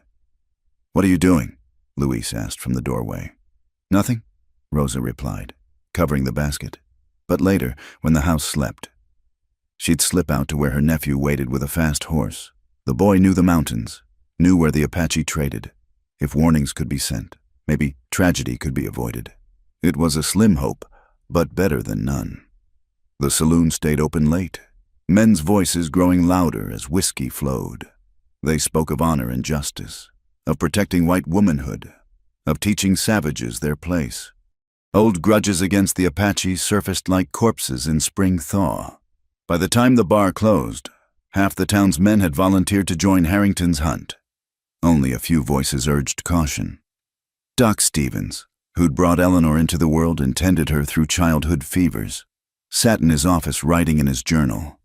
What are you doing? Luis asked from the doorway. Nothing, Rosa replied, covering the basket. But later, when the house slept, she'd slip out to where her nephew waited with a fast horse. The boy knew the mountains, knew where the Apache traded. If warnings could be sent, maybe tragedy could be avoided. It was a slim hope, but better than none. The saloon stayed open late. men's voices growing louder as whiskey flowed. They spoke of honor and justice, of protecting white womanhood, of teaching savages their place. Old grudges against the Apache surfaced like corpses in spring thaw. By the time the bar closed, half the town's men had volunteered to join Harrington's hunt. Only a few voices urged caution. Doc Stevens, who'd brought Eleanor into the world and tended her through childhood fevers, sat in his office writing in his journal.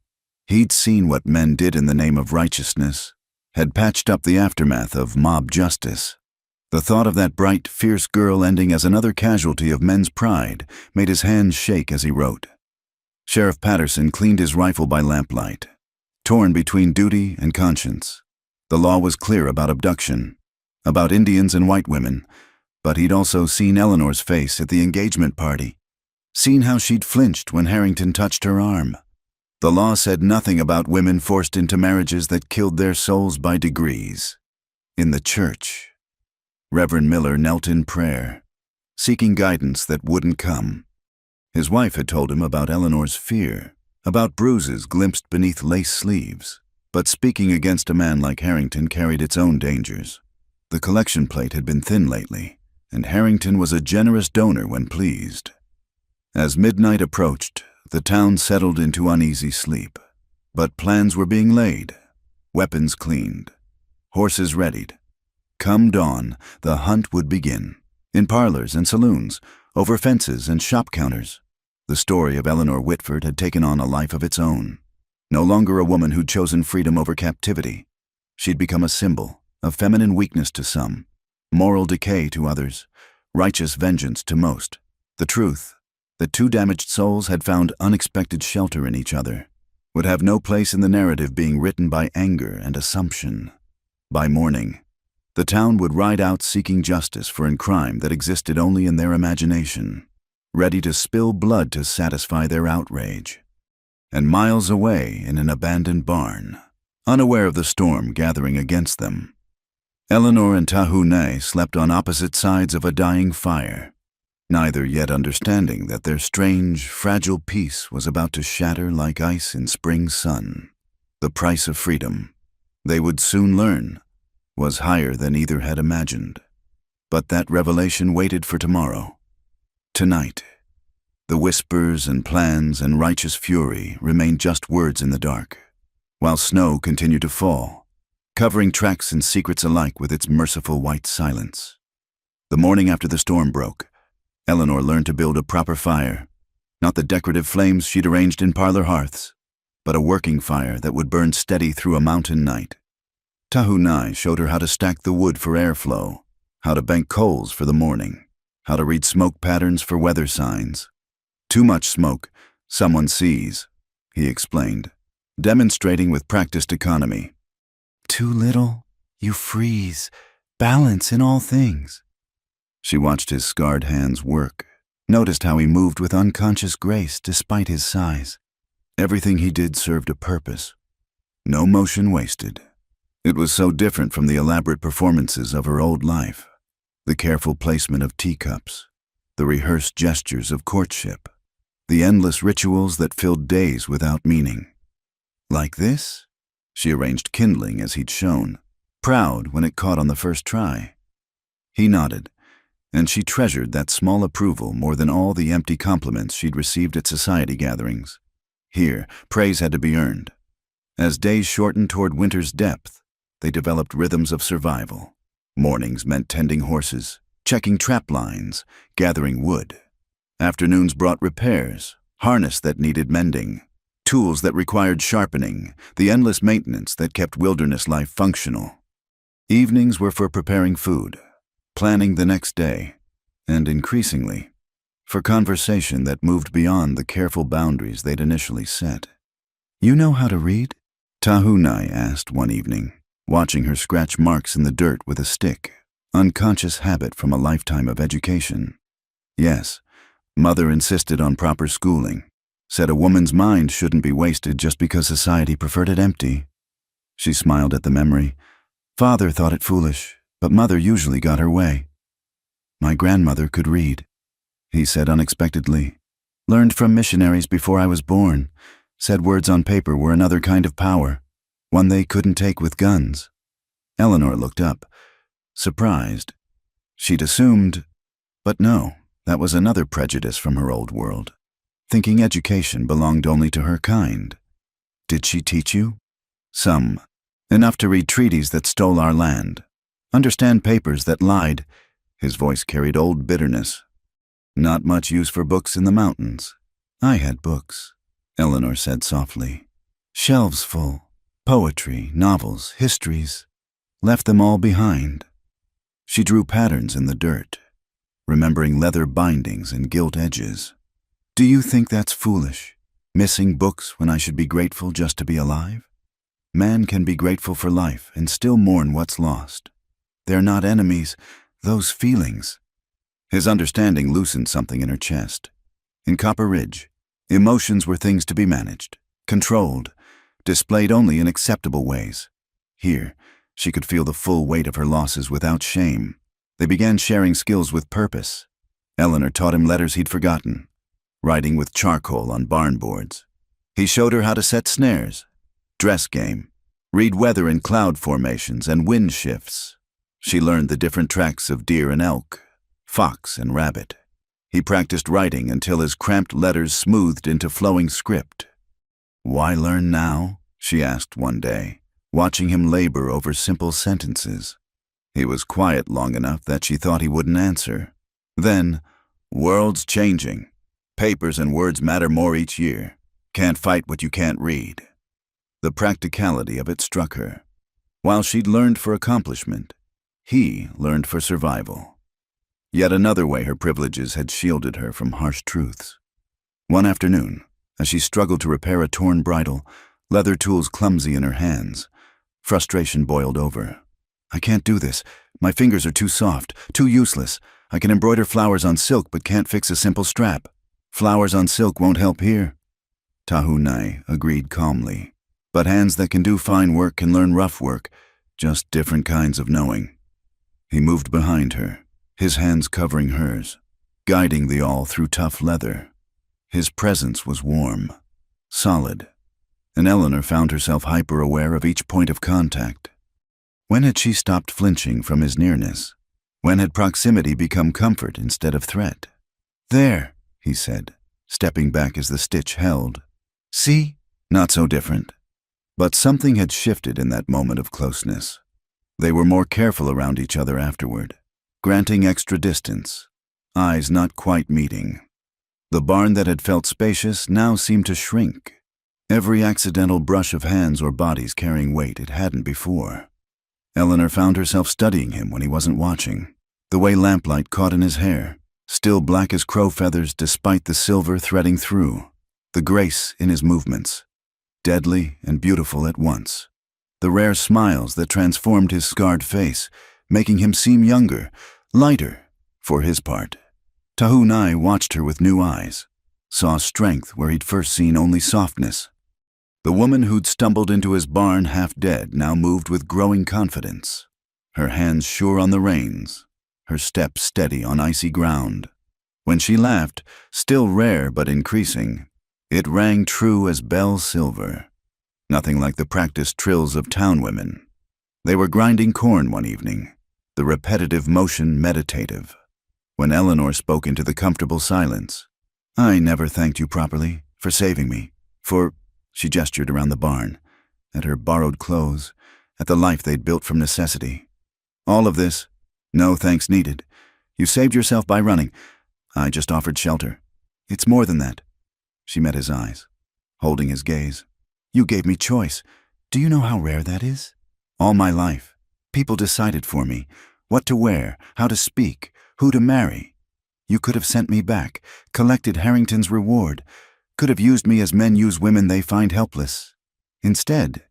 He'd seen what men did in the name of righteousness, had patched up the aftermath of mob justice. The thought of that bright, fierce girl ending as another casualty of men's pride made his hands shake as he wrote. Sheriff Patterson cleaned his rifle by lamplight, torn between duty and conscience. The law was clear about abduction, about Indians and white women, but he'd also seen Eleanor's face at the engagement party, seen how she'd flinched when Harrington touched her arm. The law said nothing about women forced into marriages that killed their souls by degrees. In the church, Reverend Miller knelt in prayer, seeking guidance that wouldn't come. His wife had told him about Eleanor's fear, about bruises glimpsed beneath lace sleeves, but speaking against a man like Harrington carried its own dangers. The collection plate had been thin lately, and Harrington was a generous donor when pleased. As midnight approached, the town settled into uneasy sleep, but plans were being laid, weapons cleaned, horses readied. Come dawn, the hunt would begin, in parlors and saloons, over fences and shop counters. The story of Eleanor Whitford had taken on a life of its own. No longer a woman who'd chosen freedom over captivity. She'd become a symbol of feminine weakness to some, moral decay to others, righteous vengeance to most. The truth, that two damaged souls had found unexpected shelter in each other, would have no place in the narrative being written by anger and assumption. By morning, the town would ride out seeking justice for a crime that existed only in their imagination, ready to spill blood to satisfy their outrage. And miles away in an abandoned barn, unaware of the storm gathering against them, Eleanor and Tahunai slept on opposite sides of a dying fire, neither yet understanding that their strange, fragile peace was about to shatter like ice in spring sun. The price of freedom, they would soon learn, was higher than either had imagined. But that revelation waited for tomorrow. Tonight, the whispers and plans and righteous fury remained just words in the dark, while snow continued to fall, covering tracks and secrets alike with its merciful white silence. The morning after the storm broke, Eleanor learned to build a proper fire, not the decorative flames she'd arranged in parlor hearths, but a working fire that would burn steady through a mountain night. Tahunai showed her how to stack the wood for airflow, how to bank coals for the morning, how to read smoke patterns for weather signs. Too much smoke, someone sees, he explained, demonstrating with practiced economy. Too little, you freeze, balance in all things. She watched his scarred hands work, noticed how he moved with unconscious grace despite his size. Everything he did served a purpose. No motion wasted. It was so different from the elaborate performances of her old life, the careful placement of teacups, the rehearsed gestures of courtship, the endless rituals that filled days without meaning. Like this? She arranged kindling as he'd shown, proud when it caught on the first try. He nodded, and she treasured that small approval more than all the empty compliments she'd received at society gatherings. Here, praise had to be earned. As days shortened toward winter's depth, they developed rhythms of survival. Mornings meant tending horses, checking trap lines, gathering wood. Afternoons brought repairs, harness that needed mending, tools that required sharpening, the endless maintenance that kept wilderness life functional. Evenings were for preparing food, planning the next day, and increasingly, for conversation that moved beyond the careful boundaries they'd initially set. You know how to read? Tahunai asked one evening, watching her scratch marks in the dirt with a stick, unconscious habit from a lifetime of education. Yes, Mother insisted on proper schooling, said a woman's mind shouldn't be wasted just because society preferred it empty. She smiled at the memory. Father thought it foolish, but Mother usually got her way. My grandmother could read, he said unexpectedly. Learned from missionaries before I was born. Said words on paper were another kind of power, one they couldn't take with guns. Eleanor looked up, surprised. She'd assumed, but no, that was another prejudice from her old world, thinking education belonged only to her kind. Did she teach you? Some. Enough to read treaties that stole our land, understand papers that lied. His voice carried old bitterness. Not much use for books in the mountains. I had books, Eleanor said softly. Shelves full. Poetry, novels, histories. Left them all behind. She drew patterns in the dirt, remembering leather bindings and gilt edges. Do you think that's foolish? Missing books when I should be grateful just to be alive? Man can be grateful for life and still mourn what's lost. They're not enemies, those feelings. His understanding loosened something in her chest. In Copper Ridge, emotions were things to be managed, controlled, displayed only in acceptable ways. Here, she could feel the full weight of her losses without shame. They began sharing skills with purpose. Eleanor taught him letters he'd forgotten, writing with charcoal on barn boards. He showed her how to set snares, dress game, read weather in cloud formations and wind shifts. She learned the different tracks of deer and elk, fox and rabbit. He practiced writing until his cramped letters smoothed into flowing script. Why learn now? She asked one day, watching him labor over simple sentences. He was quiet long enough that she thought he wouldn't answer. Then, world's changing. Papers and words matter more each year. Can't fight what you can't read. The practicality of it struck her. While she'd learned for accomplishment, he learned for survival. Yet another way her privileges had shielded her from harsh truths. One afternoon, as she struggled to repair a torn bridle, leather tools clumsy in her hands, frustration boiled over. I can't do this. My fingers are too soft, too useless. I can embroider flowers on silk but can't fix a simple strap. Flowers on silk won't help here. Tahunai agreed calmly. But hands that can do fine work can learn rough work, just different kinds of knowing. He moved behind her, his hands covering hers, guiding the awl through tough leather. His presence was warm, solid, and Eleanor found herself hyper-aware of each point of contact. When had she stopped flinching from his nearness? When had proximity become comfort instead of threat? There, he said, stepping back as the stitch held. See? Not so different. But something had shifted in that moment of closeness. They were more careful around each other afterward, granting extra distance, eyes not quite meeting. The barn that had felt spacious now seemed to shrink, every accidental brush of hands or bodies carrying weight it hadn't before. Eleanor found herself studying him when he wasn't watching, the way lamplight caught in his hair, still black as crow feathers despite the silver threading through, the grace in his movements, deadly and beautiful at once, the rare smiles that transformed his scarred face, making him seem younger, lighter, for his part. Tahunai watched her with new eyes, saw strength where he'd first seen only softness. The woman who'd stumbled into his barn half dead now moved with growing confidence, her hands sure on the reins, her step steady on icy ground. When she laughed, still rare but increasing, it rang true as bell silver. Nothing like the practiced trills of town women. They were grinding corn one evening, the repetitive motion meditative. When Eleanor spoke into the comfortable silence, I never thanked you properly for saving me, for, she gestured around the barn, at her borrowed clothes, at the life they'd built from necessity. All of this, no thanks needed. You saved yourself by running. I just offered shelter. It's more than that. She met his eyes, holding his gaze. You gave me choice. Do you know how rare that is? All my life, people decided for me what to wear, how to speak, who to marry. You could have sent me back, collected Harrington's reward, could have used me as men use women they find helpless. Instead,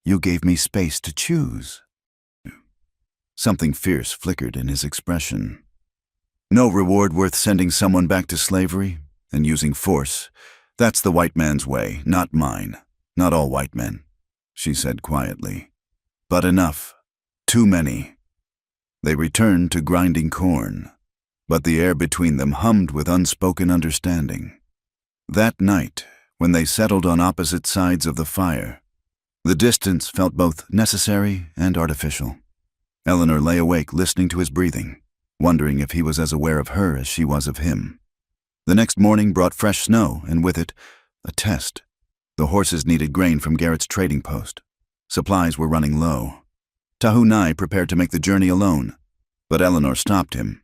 you gave me space to choose. Something fierce flickered in his expression. No reward worth sending someone back to slavery and using force. That's the white man's way, not mine. Not all white men, she said quietly. But enough. Too many. They returned to grinding corn, but the air between them hummed with unspoken understanding. That night, when they settled on opposite sides of the fire. The distance felt both necessary and artificial. Eleanor lay awake listening to his breathing, wondering if he was as aware of her as she was of him. The next morning brought fresh snow, and with it, a test. The horses needed grain from Garrett's trading post. Supplies were running low. Tahunai prepared to make the journey alone, but Eleanor stopped him.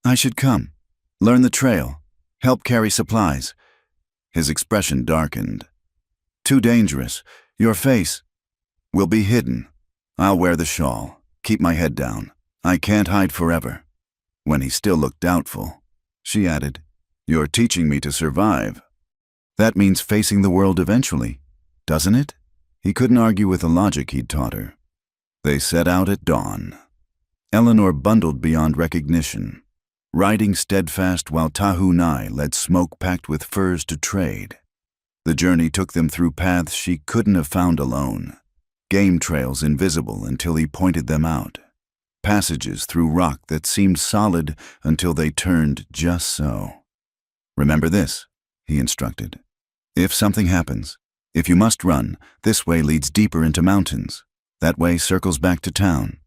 "I should come. Learn the trail. Help carry supplies." His expression darkened. "Too dangerous. Your face will be hidden. I'll wear the shawl. Keep my head down. I can't hide forever." When he still looked doubtful, she added, "You're teaching me to survive. That means facing the world eventually, doesn't it?" He couldn't argue with the logic he'd taught her. They set out at dawn. Eleanor bundled beyond recognition, riding steadfast while Tahunai led smoke packed with furs to trade. The journey took them through paths she couldn't have found alone, game trails invisible until he pointed them out, passages through rock that seemed solid until they turned just so. "Remember this," he instructed. "If something happens, if you must run, this way leads deeper into mountains. That way circles back to town."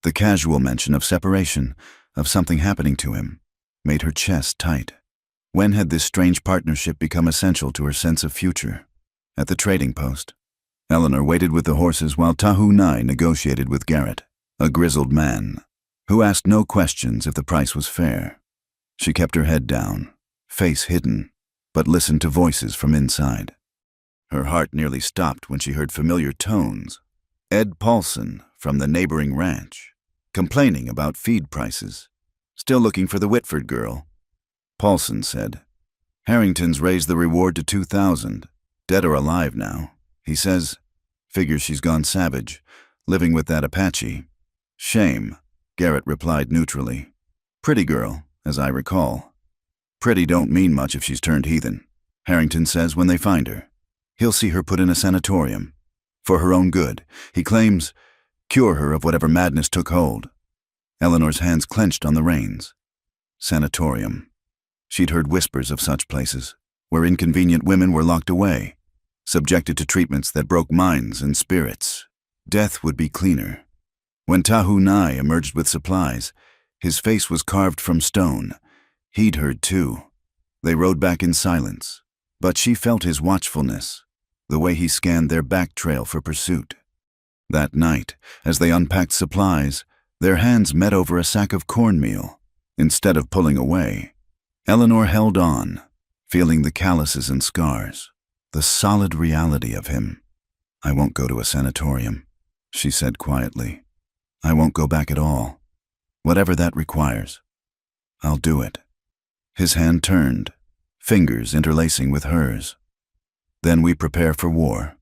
The casual mention of separation, of something happening to him, made her chest tight. When had this strange partnership become essential to her sense of future? At the trading post, Eleanor waited with the horses while Tahunai negotiated with Garrett, a grizzled man, who asked no questions if the price was fair. She kept her head down, face hidden, but listened to voices from inside. Her heart nearly stopped when she heard familiar tones. Ed Paulson from the neighboring ranch, complaining about feed prices. "Still looking for the Whitford girl," Paulson said. "Harrington's raised the reward to 2,000. Dead or alive now. He says, figures she's gone savage, living with that Apache." "Shame," Garrett replied neutrally. "Pretty girl, as I recall." "Pretty don't mean much if she's turned heathen," Harrington says when they find her. He'll see her put in a sanatorium. For her own good, he claims, cure her of whatever madness took hold. Eleanor's hands clenched on the reins. Sanatorium. She'd heard whispers of such places, where inconvenient women were locked away, subjected to treatments that broke minds and spirits. Death would be cleaner. When Tahunai emerged with supplies, his face was carved from stone. He'd heard too. They rode back in silence, but she felt his watchfulness, the way he scanned their back trail for pursuit. That night, as they unpacked supplies, their hands met over a sack of cornmeal. Instead of pulling away, Eleanor held on, feeling the calluses and scars, the solid reality of him. "I won't go to a sanatorium," she said quietly. "I won't go back at all. Whatever that requires, I'll do it." His hand turned, fingers interlacing with hers. "Then we prepare for war,"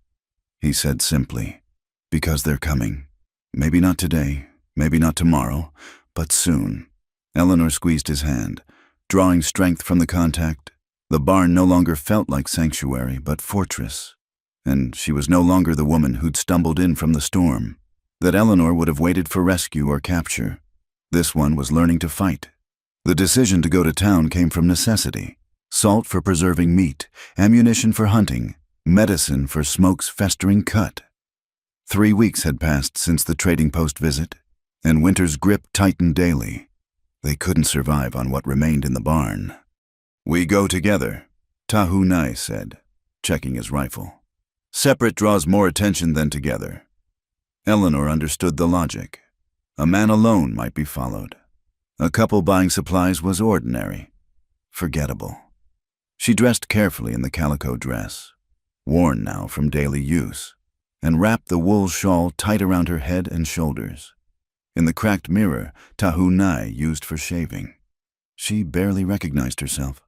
he said simply, "because they're coming. Maybe not today, maybe not tomorrow, but soon." Eleanor squeezed his hand, drawing strength from the contact. The barn no longer felt like sanctuary, but fortress. And she was no longer the woman who'd stumbled in from the storm, that Eleanor would have waited for rescue or capture. This one was learning to fight. The decision to go to town came from necessity. Salt for preserving meat, ammunition for hunting, medicine for Smoke's festering cut. 3 weeks had passed since the trading post visit, and winter's grip tightened daily. They couldn't survive on what remained in the barn. "We go together," Tahunai said, checking his rifle. "Separate draws more attention than together." Eleanor understood the logic. A man alone might be followed. A couple buying supplies was ordinary, forgettable. She dressed carefully in the calico dress, worn now from daily use, and wrapped the wool shawl tight around her head and shoulders. In the cracked mirror Tahunai used for shaving, she barely recognized herself.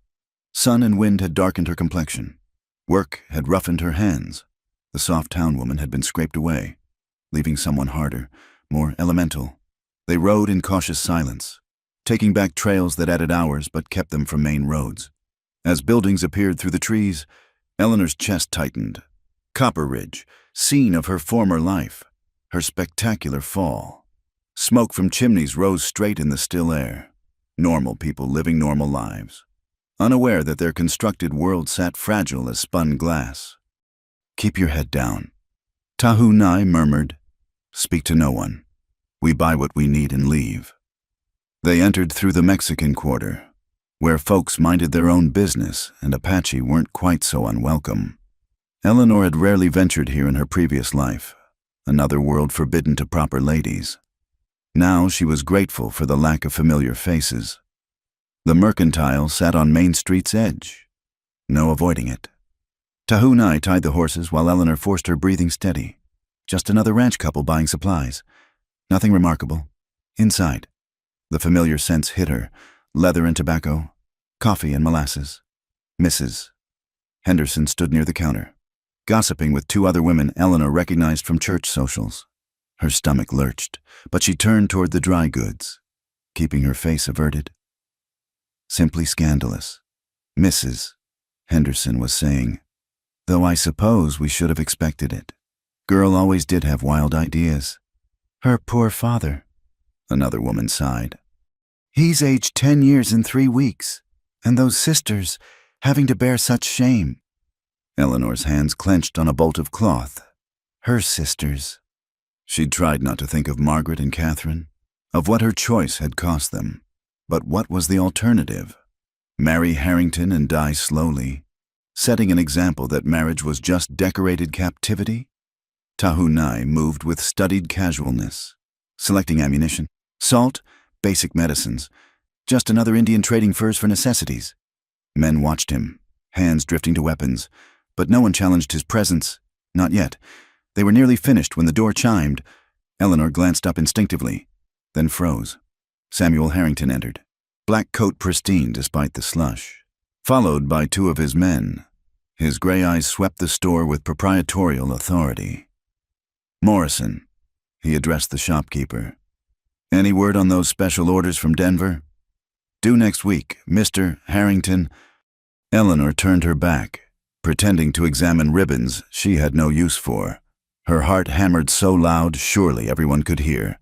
Sun and wind had darkened her complexion. Work had roughened her hands. The soft town woman had been scraped away, leaving someone harder, more elemental. They rode in cautious silence, taking back trails that added hours but kept them from main roads. As buildings appeared through the trees, Eleanor's chest tightened. Copper Ridge, scene of her former life, her spectacular fall. Smoke from chimneys rose straight in the still air. Normal people living normal lives. unaware that their constructed world sat fragile as spun glass. "Keep your head down," Tahu Nai murmured. "Speak to no one. We buy what we need and leave." They entered through the Mexican quarter, where folks minded their own business and Apache weren't quite so unwelcome. Eleanor had rarely ventured here in her previous life, another world forbidden to proper ladies. Now she was grateful for the lack of familiar faces. The mercantile sat on Main Street's edge. No avoiding it. Tahu Nai tied the horses while Eleanor forced her breathing steady. Just another ranch couple buying supplies. Nothing remarkable. Inside, the familiar scents hit her. Leather and tobacco, coffee and molasses. Mrs. Henderson stood near the counter, gossiping with two other women Eleanor recognized from church socials. Her stomach lurched, but she turned toward the dry goods, keeping her face averted. "Simply scandalous," Mrs. Henderson was saying, "though I suppose we should have expected it. Girl always did have wild ideas." "Her poor father," another woman sighed. "He's aged 10 years in 3 weeks, and those sisters having to bear such shame." Eleanor's hands clenched on a bolt of cloth. Her sisters. She'd tried not to think of Margaret and Catherine, of what her choice had cost them. But what was the alternative? Marry Harrington and die slowly, setting an example that marriage was just decorated captivity? Tahu Nai moved with studied casualness, selecting ammunition, salt, basic medicines, just another Indian trading furs for necessities. Men watched him, hands drifting to weapons, but no one challenged his presence. Not yet. They were nearly finished when the door chimed. Eleanor glanced up instinctively, then froze. Samuel Harrington entered, black coat pristine despite the slush, followed by 2 of his men. His gray eyes swept the store with proprietorial authority. "Morrison," he addressed the shopkeeper. "Any word on those special orders from Denver?" "Due next week, Mr. Harrington." Eleanor turned her back, pretending to examine ribbons she had no use for. Her heart hammered so loud surely everyone could hear.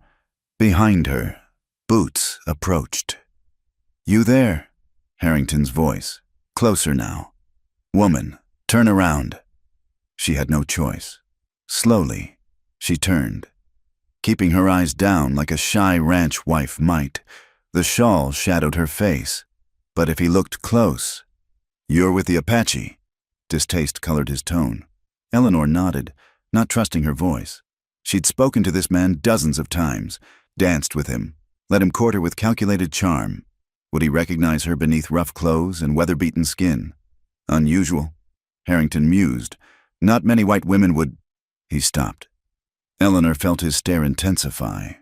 Behind her, Boots approached. "You there?" Harrington's voice, closer now. "Woman, turn around." She had no choice. Slowly, she turned, keeping her eyes down like a shy ranch wife might. The shawl shadowed her face, but if he looked close— "You're with the Apache?" Distaste colored his tone. Eleanor nodded, not trusting her voice. She'd spoken to this man dozens of times, danced with him, let him court her with calculated charm. Would he recognize her beneath rough clothes and weather-beaten skin? Unusual, Harrington mused. Not many white women would— He stopped. Eleanor felt his stare intensify,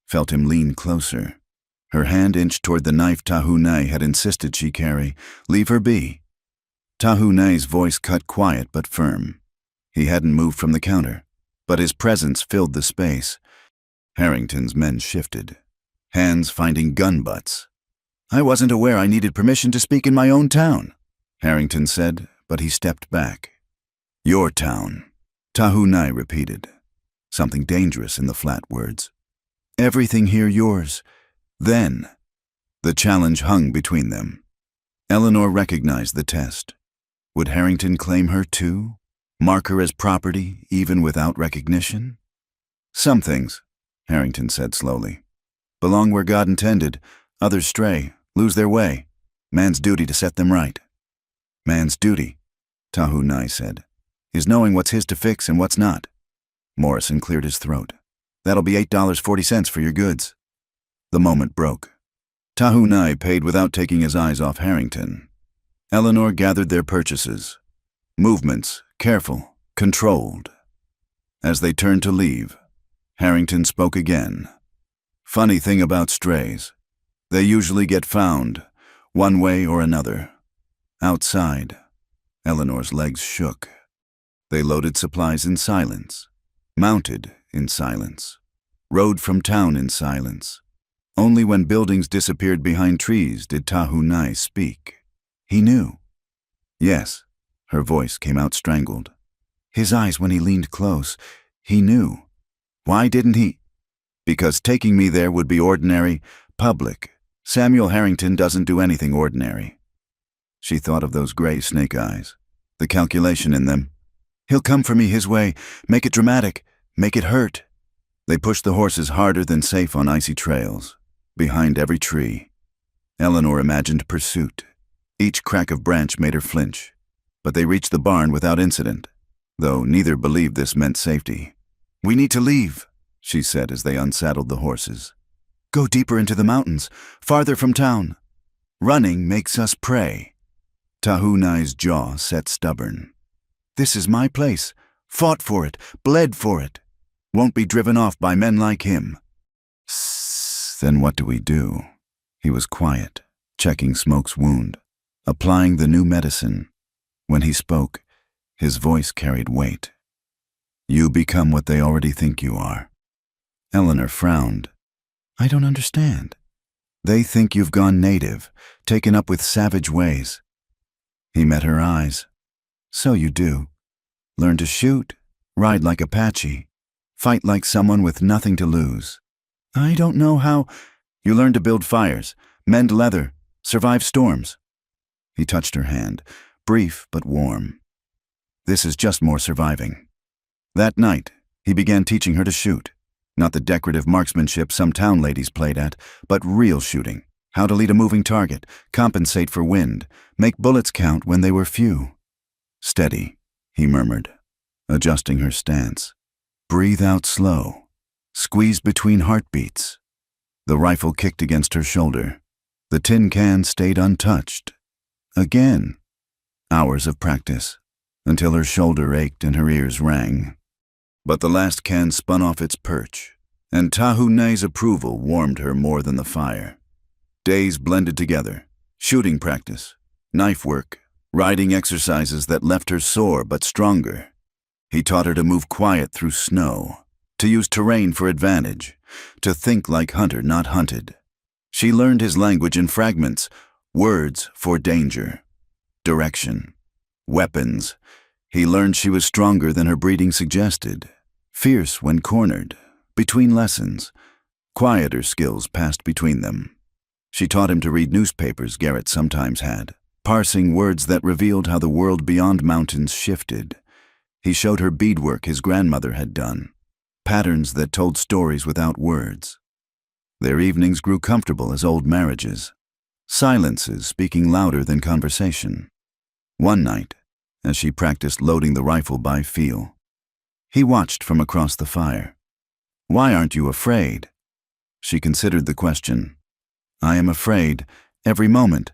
felt him lean closer. Her hand inched toward the knife Tahu Nai had insisted she carry. "Leave her be." Tahu Nai's voice cut quiet but firm. He hadn't moved from the counter, but his presence filled the space. Harrington's men shifted, hands finding gun butts. "I wasn't aware I needed permission to speak in my own town," Harrington said, but he stepped back. "Your town," Tahu Nai repeated, something dangerous in the flat words. "Everything here yours." Then, the challenge hung between them. Eleanor recognized the test. Would Harrington claim her too? Mark her as property, even without recognition? "Some things," Harrington said slowly, "belong where God intended. Others stray, lose their way. Man's duty to set them right." "Man's duty," Tahu Nai said, "is knowing what's his to fix and what's not." Morrison cleared his throat. "That'll be $8.40 for your goods." The moment broke. Tahu Nai paid without taking his eyes off Harrington. Eleanor gathered their purchases. Movements, careful, controlled. As they turned to leave, Harrington spoke again. "Funny thing about strays. They usually get found, one way or another. Outside." Eleanor's legs shook. They loaded supplies in silence, mounted in silence, rode from town in silence. Only when buildings disappeared behind trees did Tahu Nai speak. He knew. Yes, her voice came out strangled. His eyes when he leaned close. He knew. Why didn't he? "Because taking me there would be ordinary, public. Samuel Harrington doesn't do anything ordinary." She thought of those gray snake eyes, the calculation in them. He'll come for me his way. Make it dramatic. Make it hurt. They pushed the horses harder than safe on icy trails, behind every tree. Eleanor imagined pursuit. Each crack of branch made her flinch, but they reached the barn without incident, though neither believed this meant safety. "We need to leave," she said as they unsaddled the horses. "Go deeper into the mountains, farther from town. Running makes us prey." Tahunai's jaw set stubborn. "This is my place. Fought for it, bled for it. Won't be driven off by men like him." "Then what do we do?" He was quiet, checking Smoke's wound, applying the new medicine. When he spoke, his voice carried weight. "You become what they already think you are." Eleanor frowned. "I don't understand." "They think you've gone native, taken up with savage ways." He met her eyes. "So you do. Learn to shoot, ride like Apache, fight like someone with nothing to lose." "I don't know how—" "You learn to build fires, mend leather, survive storms." He touched her hand, brief but warm. "This is just more surviving." That night, he began teaching her to shoot. Not the decorative marksmanship some town ladies played at, but real shooting. How to lead a moving target, compensate for wind, make bullets count when they were few. "Steady," he murmured, adjusting her stance. "Breathe out slow. Squeeze between heartbeats." The rifle kicked against her shoulder. The tin can stayed untouched. Again. Hours of practice, until her shoulder ached and her ears rang. But the last can spun off its perch, and Tahunai's approval warmed her more than the fire. Days blended together, shooting practice, knife work, riding exercises that left her sore but stronger. He taught her to move quiet through snow, to use terrain for advantage, to think like hunter, not hunted. She learned his language in fragments, words for danger, direction, weapons. He learned she was stronger than her breeding suggested, fierce when cornered, between lessons. Quieter skills passed between them. She taught him to read newspapers Garrett sometimes had, parsing words that revealed how the world beyond mountains shifted. He showed her beadwork his grandmother had done, patterns that told stories without words. Their evenings grew comfortable as old marriages, silences speaking louder than conversation. One night, as she practiced loading the rifle by feel, he watched from across the fire. "Why aren't you afraid?" She considered the question. "I am afraid, every moment.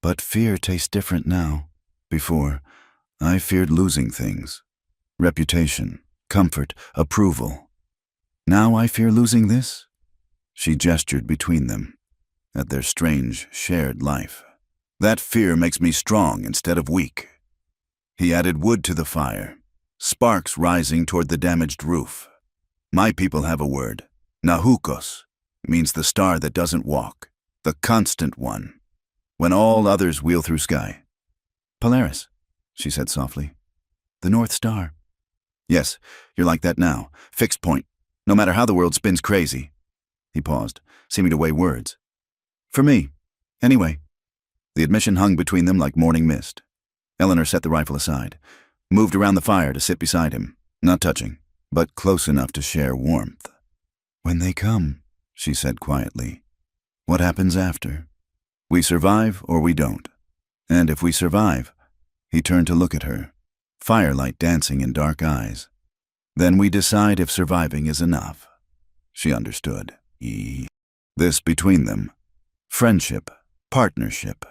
But fear tastes different now. Before, I feared losing things. Reputation, comfort, approval. Now I fear losing this?" She gestured between them, at their strange, shared life. "That fear makes me strong instead of weak." He added wood to the fire, sparks rising toward the damaged roof. "My people have a word. Nahukos means the star that doesn't walk, the constant one, when all others wheel through sky." "Polaris," she said softly. "The North Star." "Yes, you're like that now. Fixed point, no matter how the world spins crazy." He paused, seeming to weigh words. "For me, anyway." The admission hung between them like morning mist. Eleanor set the rifle aside, moved around the fire to sit beside him, not touching, but close enough to share warmth. "When they come," she said quietly, "what happens after? We survive or we don't. And if we survive," he turned to look at her, firelight dancing in dark eyes, "then we decide if surviving is enough." She understood. This between them, friendship, partnership,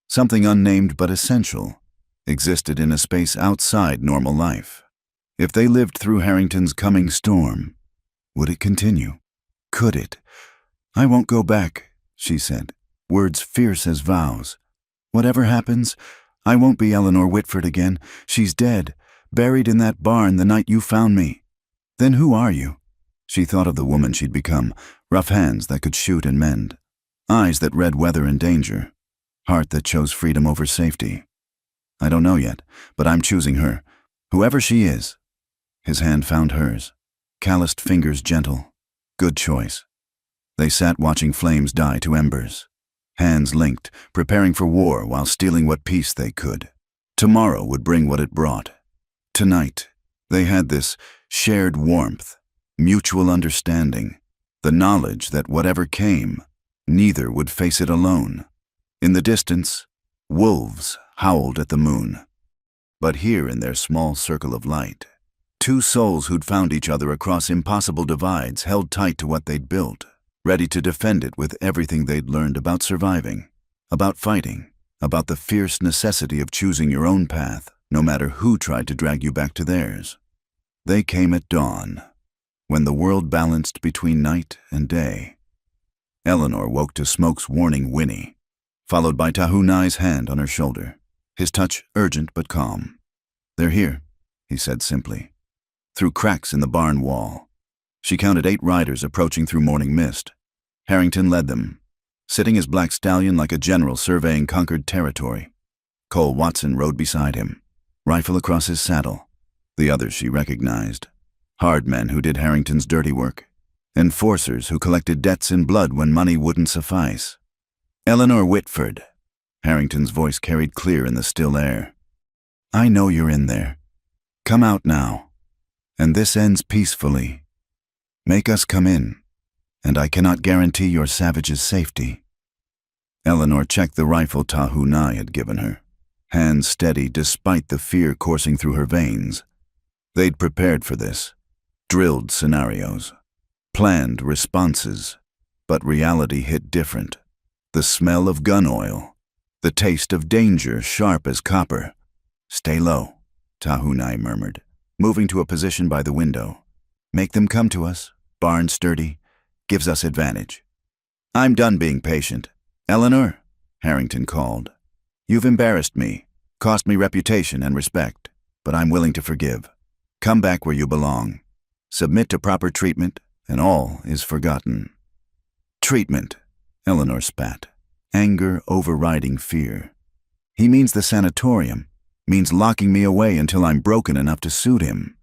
something unnamed but essential, existed in a space outside normal life. If they lived through Harrington's coming storm, would it continue? Could it? "I won't go back," she said, words fierce as vows. "Whatever happens, I won't be Eleanor Whitford again. She's dead, buried in that barn the night you found me." "Then who are you?" She thought of the woman she'd become, rough hands that could shoot and mend, eyes that read weather and danger, heart that chose freedom over safety. "I don't know yet, but I'm choosing her, whoever she is." His hand found hers, calloused fingers gentle. Good choice. They sat watching flames die to embers. hands linked, preparing for war while stealing what peace they could. Tomorrow would bring what it brought. Tonight, they had this shared warmth, mutual understanding, the knowledge that whatever came, neither would face it alone. In the distance, wolves howled at the moon. But here in their small circle of light, two souls who'd found each other across impossible divides held tight to what they'd built, ready to defend it with everything they'd learned about surviving, about fighting, about the fierce necessity of choosing your own path, no matter who tried to drag you back to theirs. They came at dawn, when the world balanced between night and day. Eleanor woke to Smoke's warning whinny, followed by Tahunai's hand on her shoulder, his touch urgent but calm. "They're here," he said simply. Through cracks in the barn wall, she counted 8 riders approaching through morning mist. Harrington led them, sitting his black stallion like a general surveying conquered territory. Cole Watson rode beside him, rifle across his saddle. The others she recognized, hard men who did Harrington's dirty work, enforcers who collected debts in blood when money wouldn't suffice. "Eleanor Whitford," Harrington's voice carried clear in the still air. "I know you're in there. Come out now, and this ends peacefully. Make us come in, and I cannot guarantee your savage's safety." Eleanor checked the rifle Tahunai had given her, hands steady despite the fear coursing through her veins. They'd prepared for this, drilled scenarios, planned responses, but reality hit different. The smell of gun oil, the taste of danger sharp as copper. "Stay low," Tahunai murmured, moving to a position by the window. "Make them come to us. Barn sturdy, gives us advantage." "I'm done being patient. Eleanor," Harrington called. "You've embarrassed me, cost me reputation and respect, but I'm willing to forgive. Come back where you belong. Submit to proper treatment, and all is forgotten." "Treatment," Eleanor spat, anger overriding fear. "He means the sanatorium, means locking me away until I'm broken enough to suit him.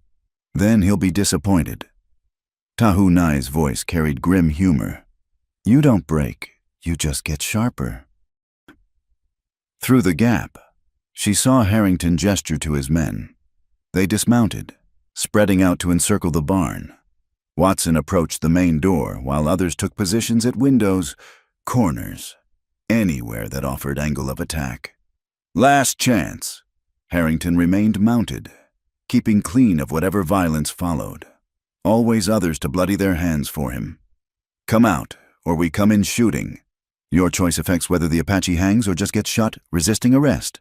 Then he'll be disappointed." Tahunai's voice carried grim humor. "You don't break, you just get sharper." Through the gap, she saw Harrington gesture to his men. They dismounted, spreading out to encircle the barn. Watson approached the main door while others took positions at windows, corners, anywhere that offered angle of attack. "Last chance." Harrington remained mounted, keeping clean of whatever violence followed. Always others to bloody their hands for him. "Come out, or we come in shooting. Your choice affects whether the Apache hangs or just gets shot, resisting arrest."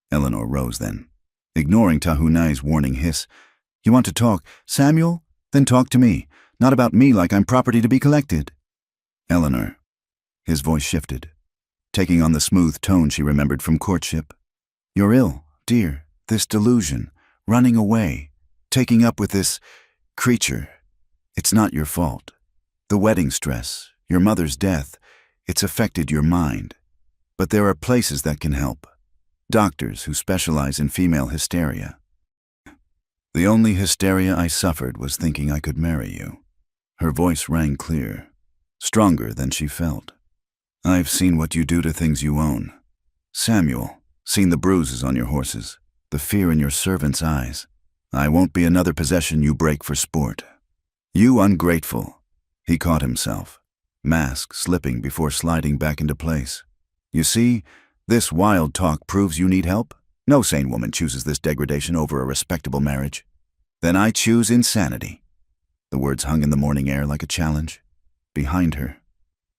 Eleanor rose then, ignoring Tahunai's warning hiss. "You want to talk, Samuel? Then talk to me, not about me like I'm property to be collected." "Eleanor." His voice shifted, taking on the smooth tone she remembered from courtship. "You're ill, dear, this delusion, running away, taking up with this creature. It's not your fault. The wedding stress, your mother's death, it's affected your mind. But there are places that can help. Doctors who specialize in female hysteria. The only hysteria I suffered was thinking I could marry you." Her voice rang clear, stronger than she felt. "I've seen what you do to things you own. Samuel, seen the bruises on your horses, the fear in your servants' eyes. I won't be another possession you break for sport." "You ungrateful." He caught himself, mask slipping before sliding back into place. "You see, this wild talk proves you need help. No sane woman chooses this degradation over a respectable marriage. Then I choose insanity." The words hung in the morning air like a challenge. Behind her,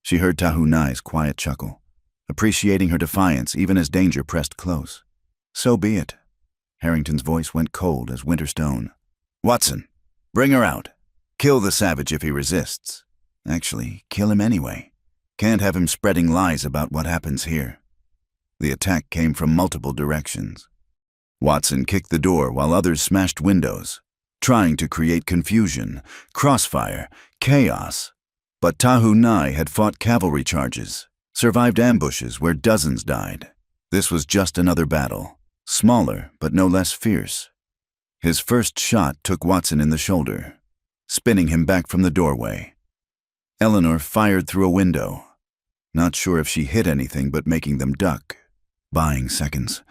she heard Tahunai's quiet chuckle, appreciating her defiance even as danger pressed close. "So be it." Harrington's voice went cold as winter stone. "Watson, bring her out. Kill the savage if he resists. Actually, kill him anyway. Can't have him spreading lies about what happens here." The attack came from multiple directions. Watson kicked the door while others smashed windows, trying to create confusion, crossfire, chaos. But Tahunai had fought cavalry charges, survived ambushes where dozens died. This was just another battle, smaller but no less fierce. His first shot took Watson in the shoulder, spinning him back from the doorway. Eleanor fired through a window. not sure if she hit anything but making them duck. Buying seconds.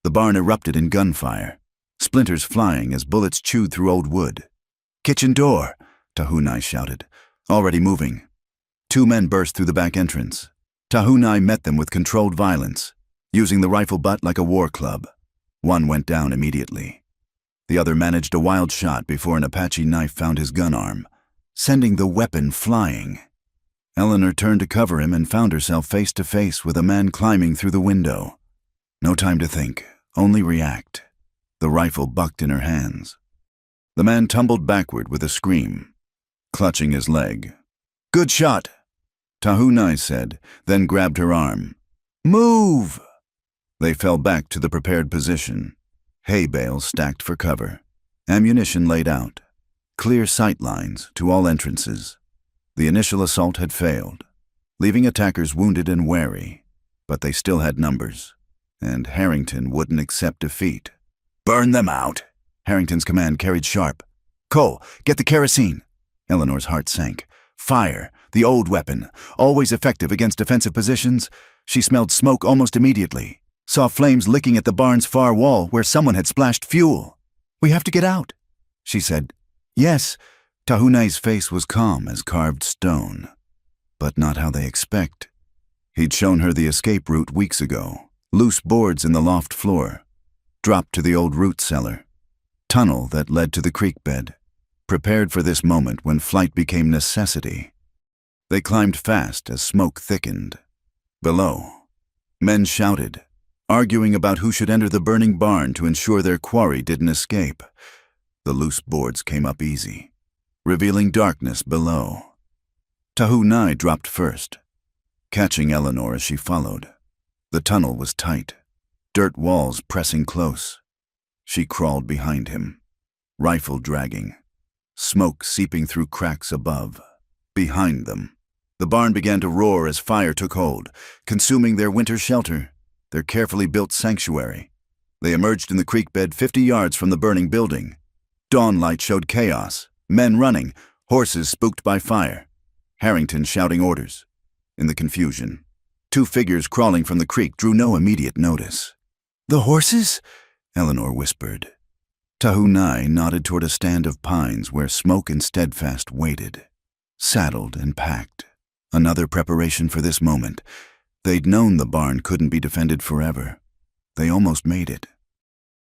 The barn erupted in gunfire, splinters flying as bullets chewed through old wood. "Kitchen door!" Tahunai shouted, already moving. Two men burst through the back entrance. Tahunai met them with controlled violence, using the rifle butt like a war club. One went down immediately. The other managed a wild shot before an Apache knife found his gun arm, sending the weapon flying. Eleanor turned to cover him and found herself face to face with a man climbing through the window. No time to think, only react. The rifle bucked in her hands. The man tumbled backward with a scream, clutching his leg. "Good shot," Tahunai said, then grabbed her arm. "Move!" They fell back to the prepared position. Hay bales stacked for cover. Ammunition laid out. Clear sight lines to all entrances. The initial assault had failed, leaving attackers wounded and wary, but they still had numbers, and Harrington wouldn't accept defeat. "Burn them out," Harrington's command carried sharp. "Cole, get the kerosene." Eleanor's heart sank. Fire, the old weapon, always effective against defensive positions. She smelled smoke almost immediately, saw flames licking at the barn's far wall where someone had splashed fuel. "We have to get out," she said. "Yes." Tahunai's face was calm as carved stone, but not how they expect. He'd shown her the escape route weeks ago. Loose boards in the loft floor, dropped to the old root cellar, tunnel that led to the creek bed, prepared for this moment when flight became necessity. They climbed fast as smoke thickened. Below, men shouted, arguing about who should enter the burning barn to ensure their quarry didn't escape. The loose boards came up easy, revealing darkness below. Tahunai dropped first, catching Eleanor as she followed. The tunnel was tight, dirt walls pressing close. She crawled behind him, rifle dragging, smoke seeping through cracks above. Behind them, the barn began to roar as fire took hold, consuming their winter shelter, their carefully built sanctuary. They emerged in the creek bed 50 yards from the burning building. Dawn light showed chaos, men running, horses spooked by fire, Harrington shouting orders. In the confusion, two figures crawling from the creek drew no immediate notice. "The horses?" Eleanor whispered. Tahunai nodded toward a stand of pines where Smoke and Steadfast waited, saddled and packed. Another preparation for this moment. They'd known the barn couldn't be defended forever. They almost made it.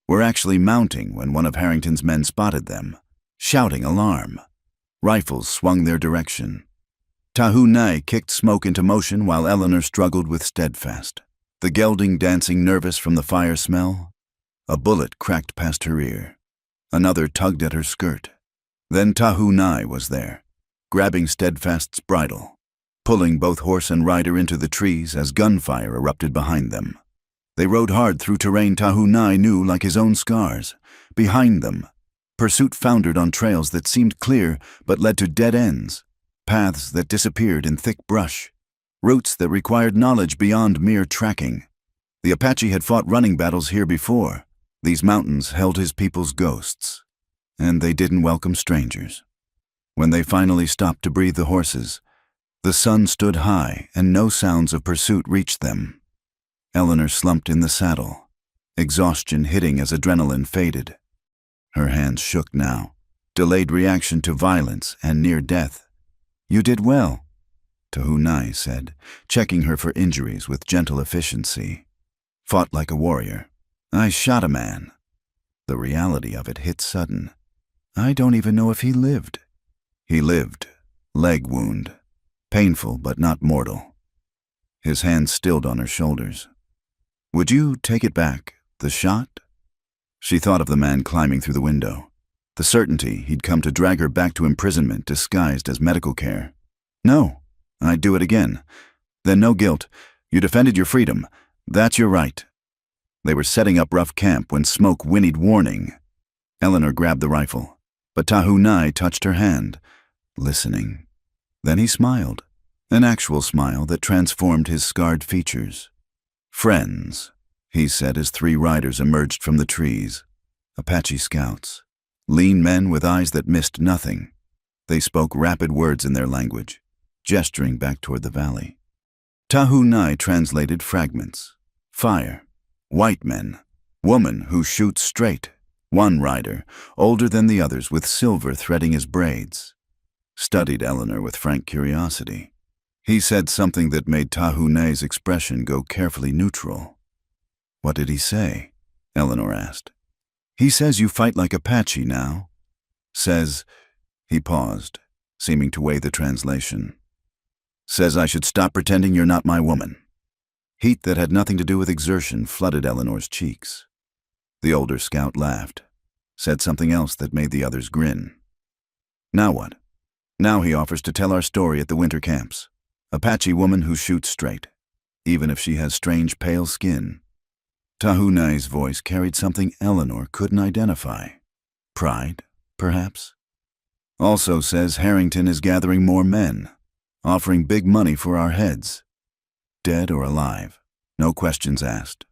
Were actually mounting when one of Harrington's men spotted them, shouting alarm. Rifles swung their direction. Tahunai kicked Smoke into motion while Eleanor struggled with Steadfast, the gelding dancing nervous from the fire smell. A bullet cracked past her ear. Another tugged at her skirt. Then Tahunai was there, grabbing Steadfast's bridle, pulling both horse and rider into the trees as gunfire erupted behind them. They rode hard through terrain Tahunai knew like his own scars. Behind them, pursuit foundered on trails that seemed clear but led to dead ends, paths that disappeared in thick brush, routes that required knowledge beyond mere tracking. The Apache had fought running battles here before. These mountains held his people's ghosts, and they didn't welcome strangers. When they finally stopped to breathe the horses, the sun stood high and no sounds of pursuit reached them. Eleanor slumped in the saddle, exhaustion hitting as adrenaline faded. Her hands shook now, delayed reaction to violence and near death. "You did well," Tahunai said, checking her for injuries with gentle efficiency. "Fought like a warrior. I shot a man." The reality of it hit sudden. "I don't even know if he lived." He lived. Leg wound. Painful but not mortal. His hands stilled on her shoulders. "Would you take it back, the shot?" She thought of the man climbing through the window, the certainty he'd come to drag her back to imprisonment disguised as medical care. "No, I'd do it again. Then no guilt. You defended your freedom. That's your right." They were setting up rough camp when Smoke whinnied warning. Eleanor grabbed the rifle, but Tahunai touched her hand, listening. Then he smiled, an actual smile that transformed his scarred features. "Friends," he said as 3 riders emerged from the trees. Apache scouts, lean men with eyes that missed nothing. They spoke rapid words in their language, gesturing back toward the valley. Tahunai translated fragments. Fire. White men. Woman who shoots straight. One rider, older than the others, with silver threading his braids. Studied Eleanor with frank curiosity. He said something that made Tahunai's expression go carefully neutral. What did he say? Eleanor asked. He says you fight like Apache now. Says, he paused, seeming to weigh the translation. Says I should stop pretending you're not my woman. Heat that had nothing to do with exertion flooded Eleanor's cheeks. The older scout laughed, said something else that made the others grin. Now what? Now he offers to tell our story at the winter camps. Apache woman who shoots straight, even if she has strange pale skin. Tahunai's voice carried something Eleanor couldn't identify. Pride, perhaps? Also says Harrington is gathering more men, offering big money for our heads. Dead or alive, no questions asked.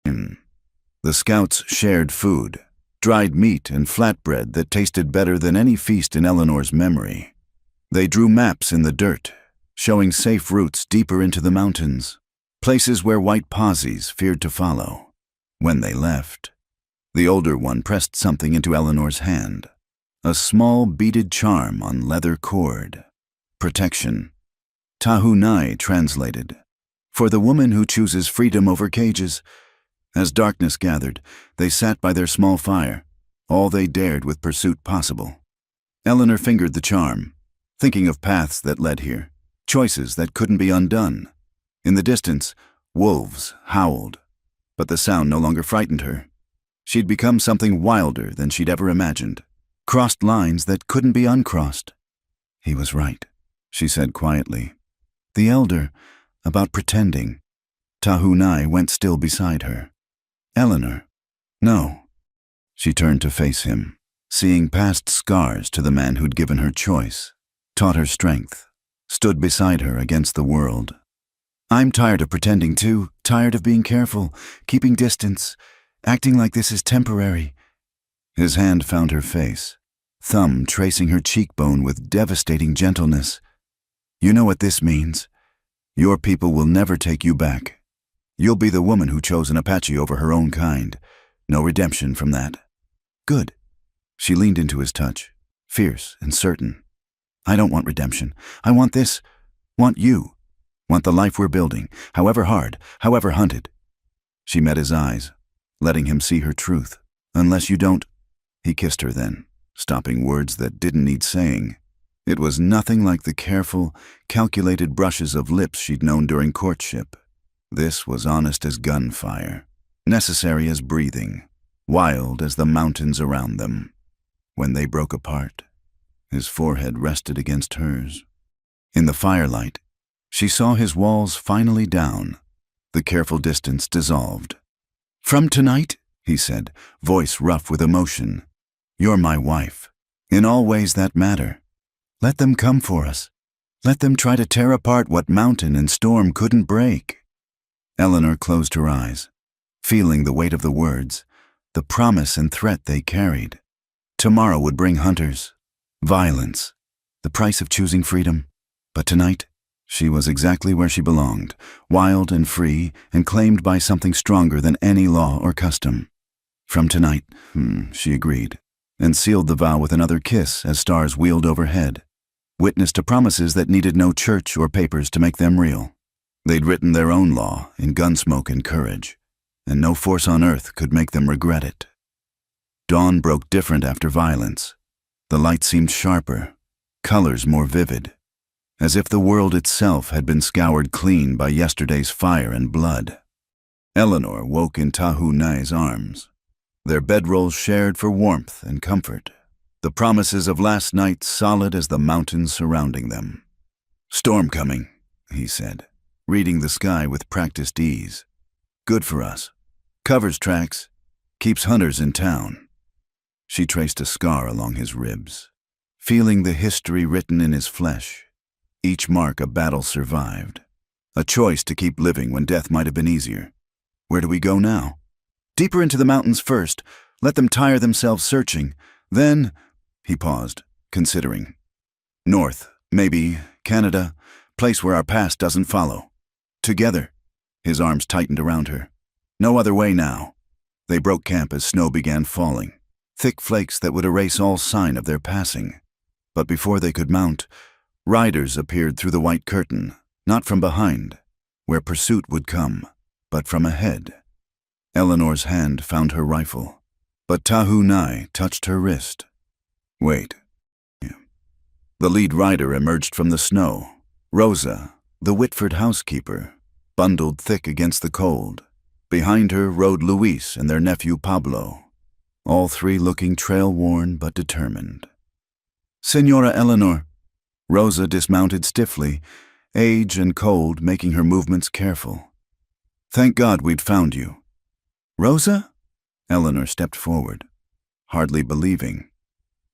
The scouts shared food, dried meat and flatbread that tasted better than any feast in Eleanor's memory. They drew maps in the dirt, showing safe routes deeper into the mountains, places where white posies feared to follow. When they left, the older one pressed something into Eleanor's hand, a small beaded charm on leather cord. Protection. Tahunai translated. For the woman who chooses freedom over cages. As darkness gathered, they sat by their small fire, all they dared with pursuit possible. Eleanor fingered the charm, thinking of paths that led here, choices that couldn't be undone. In the distance, wolves howled, but the sound no longer frightened her. She'd become something wilder than she'd ever imagined, crossed lines that couldn't be uncrossed. He was right, she said quietly. The elder, about pretending. Tahunai went still beside her. Eleanor. No. She turned to face him, seeing past scars to the man who'd given her choice, taught her strength, stood beside her against the world. I'm tired of pretending too, tired of being careful, keeping distance, acting like this is temporary. His hand found her face, thumb tracing her cheekbone with devastating gentleness. You know what this means. Your people will never take you back. You'll be the woman who chose an Apache over her own kind. No redemption from that. Good. She leaned into his touch, fierce and certain. I don't want redemption. I want this. Want you. Want the life we're building, however hard, however hunted. She met his eyes, letting him see her truth. Unless you don't. He kissed her then, stopping words that didn't need saying. It was nothing like the careful, calculated brushes of lips she'd known during courtship. This was honest as gunfire, necessary as breathing, wild as the mountains around them. When they broke apart, his forehead rested against hers. In the firelight, she saw his walls finally down, the careful distance dissolved. From tonight, he said, voice rough with emotion, you're my wife, in all ways that matter. Let them come for us. Let them try to tear apart what mountain and storm couldn't break. Eleanor closed her eyes, feeling the weight of the words, the promise and threat they carried. Tomorrow would bring hunters, violence, the price of choosing freedom. But tonight, she was exactly where she belonged, wild and free and claimed by something stronger than any law or custom. From tonight, she agreed, and sealed the vow with another kiss as stars wheeled overhead, witness to promises that needed no church or papers to make them real. They'd written their own law in gunsmoke and courage, and no force on earth could make them regret it. Dawn broke different after violence. The light seemed sharper, colors more vivid, as if the world itself had been scoured clean by yesterday's fire and blood. Eleanor woke in Tahunai's arms, their bedrolls shared for warmth and comfort, the promises of last night solid as the mountains surrounding them. Storm coming, he said, reading the sky with practiced ease. Good for us. Covers tracks. Keeps hunters in town. She traced a scar along his ribs, feeling the history written in his flesh. Each mark a battle survived. A choice to keep living when death might have been easier. Where do we go now? Deeper into the mountains first. Let them tire themselves searching. Then, he paused, considering. North, maybe, Canada, place where our past doesn't follow. Together. His arms tightened around her. No other way now. They broke camp as snow began falling, thick flakes that would erase all sign of their passing. But before they could mount, riders appeared through the white curtain, not from behind, where pursuit would come, but from ahead. Eleanor's hand found her rifle, but Tahunai touched her wrist. Wait. The lead rider emerged from the snow, Rosa, the Whitford housekeeper, bundled thick against the cold. Behind her rode Luis and their nephew Pablo, all three looking trail-worn but determined. Senora Eleanor. Rosa dismounted stiffly, age and cold making her movements careful. Thank God we'd found you. Rosa? Eleanor stepped forward, hardly believing.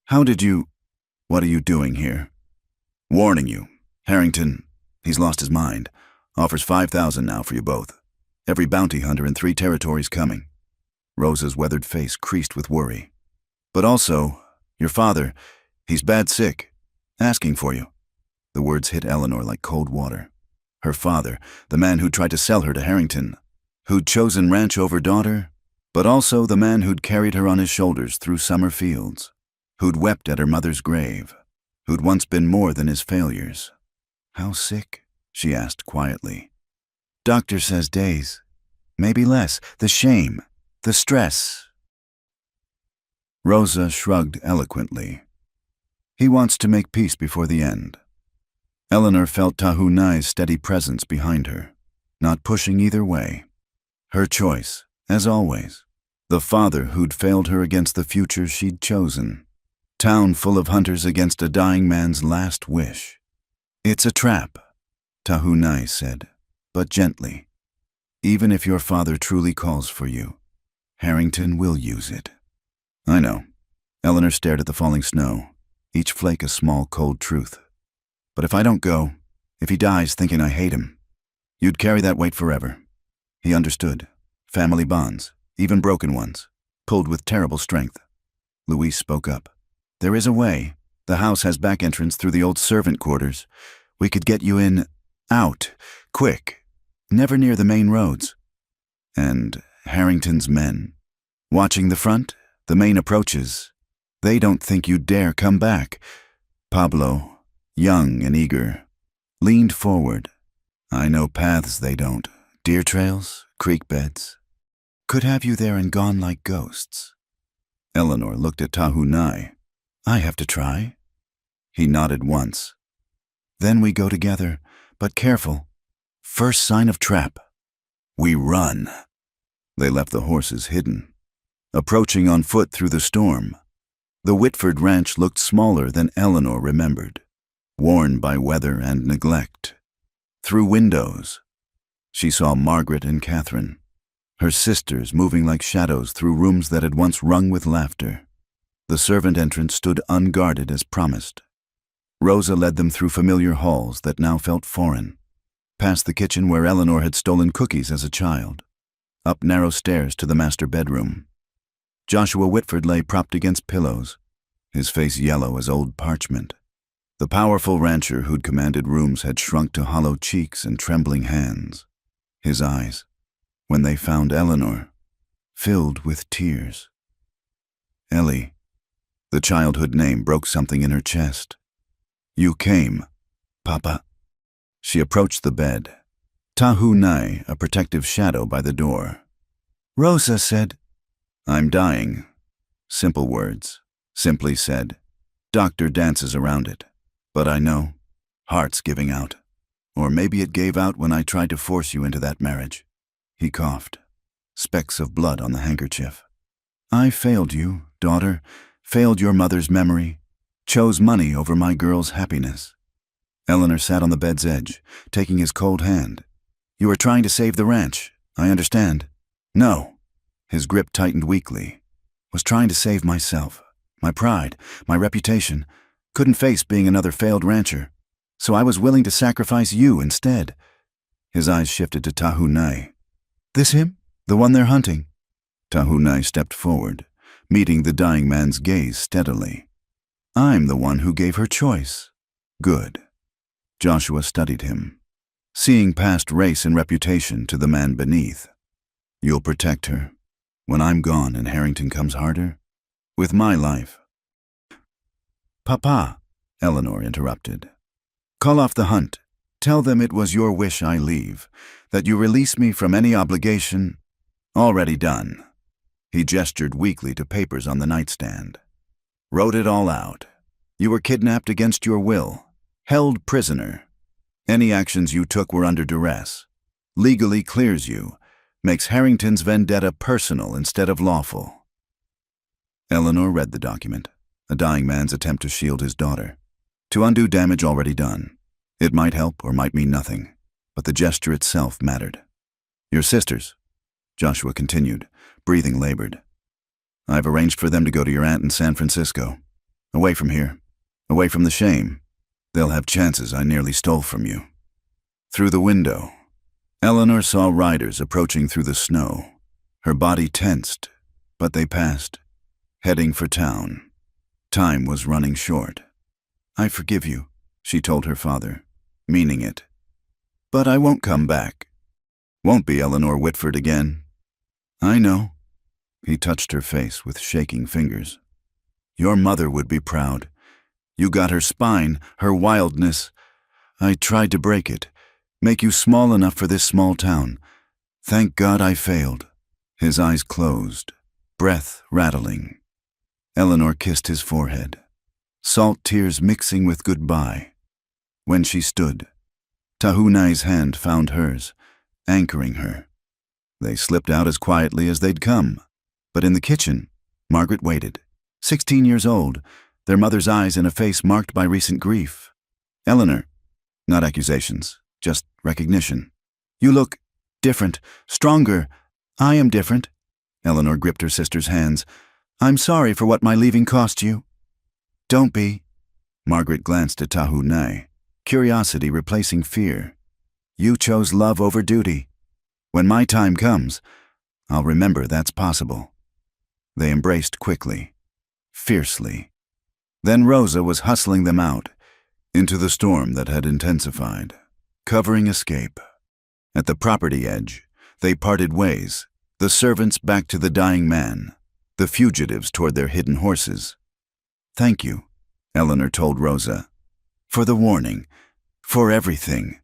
How did you... What are you doing here? Warning you. Harrington, he's lost his mind. Offers $5,000 now for you both. Every bounty hunter in 3 territories coming. Rosa's weathered face creased with worry. But also, your father, he's bad sick. Asking for you. The words hit Eleanor like cold water. Her father, the man who tried to sell her to Harrington, who'd chosen ranch over daughter, but also the man who'd carried her on his shoulders through summer fields, who'd wept at her mother's grave, who'd once been more than his failures. How sick? She asked quietly. Doctor says days. Maybe less. The shame. The stress. Rosa shrugged eloquently. He wants to make peace before the end. Eleanor felt Tahunai's steady presence behind her, not pushing either way. Her choice, as always. The father who'd failed her against the future she'd chosen. Town full of hunters against a dying man's last wish. It's a trap, Tahunai said, but gently. Even if your father truly calls for you, Harrington will use it. I know. Eleanor stared at the falling snow, each flake a small, cold truth. But if I don't go, if he dies thinking I hate him, you'd carry that weight forever. He understood. Family bonds, even broken ones, pulled with terrible strength. Luis spoke up. There is a way. The house has back entrance through the old servant quarters. We could get you in, out, quick, never near the main roads. And Harrington's men, watching the front, the main approaches, they don't think you'd dare come back. Pablo, young and eager, leaned forward. I know paths they don't, deer trails, creek beds. Could have you there and gone like ghosts. Eleanor looked at Tahunai. I have to try. He nodded once. Then we go together, but careful. First sign of trap. We run. They left the horses hidden, approaching on foot through the storm. The Whitford ranch looked smaller than Eleanor remembered, worn by weather and neglect. Through windows, she saw Margaret and Catherine, her sisters moving like shadows through rooms that had once rung with laughter. The servant entrance stood unguarded as promised. Rosa led them through familiar halls that now felt foreign, past the kitchen where Eleanor had stolen cookies as a child, up narrow stairs to the master bedroom. Joshua Whitford lay propped against pillows, his face yellow as old parchment. The powerful rancher who'd commanded rooms had shrunk to hollow cheeks and trembling hands. His eyes, when they found Eleanor, filled with tears. Ellie, the childhood name broke something in her chest. You came, Papa. She approached the bed, Tahunai a protective shadow by the door. Rosa said, I'm dying. Simple words, simply said. Doctor dances around it. But I know, heart's giving out. Or maybe it gave out when I tried to force you into that marriage. He coughed, specks of blood on the handkerchief. I failed you, daughter, failed your mother's memory, chose money over my girl's happiness. Eleanor sat on the bed's edge, taking his cold hand. You were trying to save the ranch, I understand. No. His grip tightened weakly. Was trying to save myself, my pride, my reputation. Couldn't face being another failed rancher, so I was willing to sacrifice you instead. His eyes shifted to Tahunai. This him? The one they're hunting? Tahunai stepped forward, meeting the dying man's gaze steadily. I'm the one who gave her choice. Good. Joshua studied him. seeing past race and reputation to the man beneath. You'll protect her. When I'm gone and Harrington comes harder? With my life. Papa, Eleanor interrupted. Call off the hunt. Tell them it was your wish I leave, that you release me from any obligation. Already done. He gestured weakly to papers on the nightstand. Wrote it all out. You were kidnapped against your will, held prisoner. Any actions you took were under duress. Legally clears you, makes Harrington's vendetta personal instead of lawful. Eleanor read the document, a dying man's attempt to shield his daughter, to undo damage already done. It might help or might mean nothing, but the gesture itself mattered. Your sisters, Joshua continued, breathing labored. I've arranged for them to go to your aunt in San Francisco. Away from here. Away from the shame. They'll have chances I nearly stole from you. Through the window, Eleanor saw riders approaching through the snow. Her body tensed, but they passed, heading for town. Time was running short. I forgive you, she told her father, meaning it. But I won't come back. Won't be Eleanor Whitford again. I know. He touched her face with shaking fingers. Your mother would be proud. You got her spine, her wildness. I tried to break it, make you small enough for this small town. Thank God I failed. His eyes closed, breath rattling. Eleanor kissed his forehead, salt tears mixing with goodbye. When she stood, Tahunai's hand found hers, anchoring her. They slipped out as quietly as they'd come. But in the kitchen, Margaret waited, 16 years old, their mother's eyes in a face marked by recent grief. Eleanor, not accusations, just recognition. You look different, stronger. I am different. Eleanor gripped her sister's hands. I'm sorry for what my leaving cost you. Don't be. Margaret glanced at Tahunai, curiosity replacing fear. You chose love over duty. When my time comes, I'll remember that's possible. They embraced quickly, fiercely. Then Rosa was hustling them out, into the storm that had intensified, covering escape. At the property edge, they parted ways, the servants back to the dying man, the fugitives toward their hidden horses. Thank you, Eleanor told Rosa, for the warning, for everything.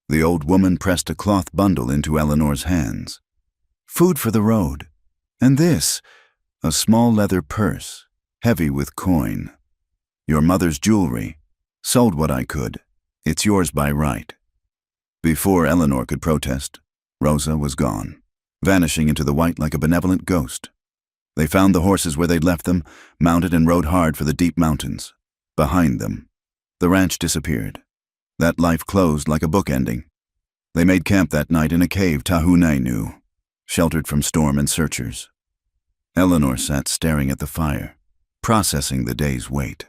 The old woman pressed a cloth bundle into Eleanor's hands. Food for the road. And this, a small leather purse, heavy with coin. Your mother's jewelry. Sold what I could. It's yours by right. Before Eleanor could protest, Rosa was gone, vanishing into the white like a benevolent ghost. They found the horses where they'd left them, mounted and rode hard for the deep mountains. Behind them, the ranch disappeared. That life closed like a book ending. They made camp that night in a cave Tahunai knew, sheltered from storm and searchers. Eleanor sat staring at the fire, processing the day's weight.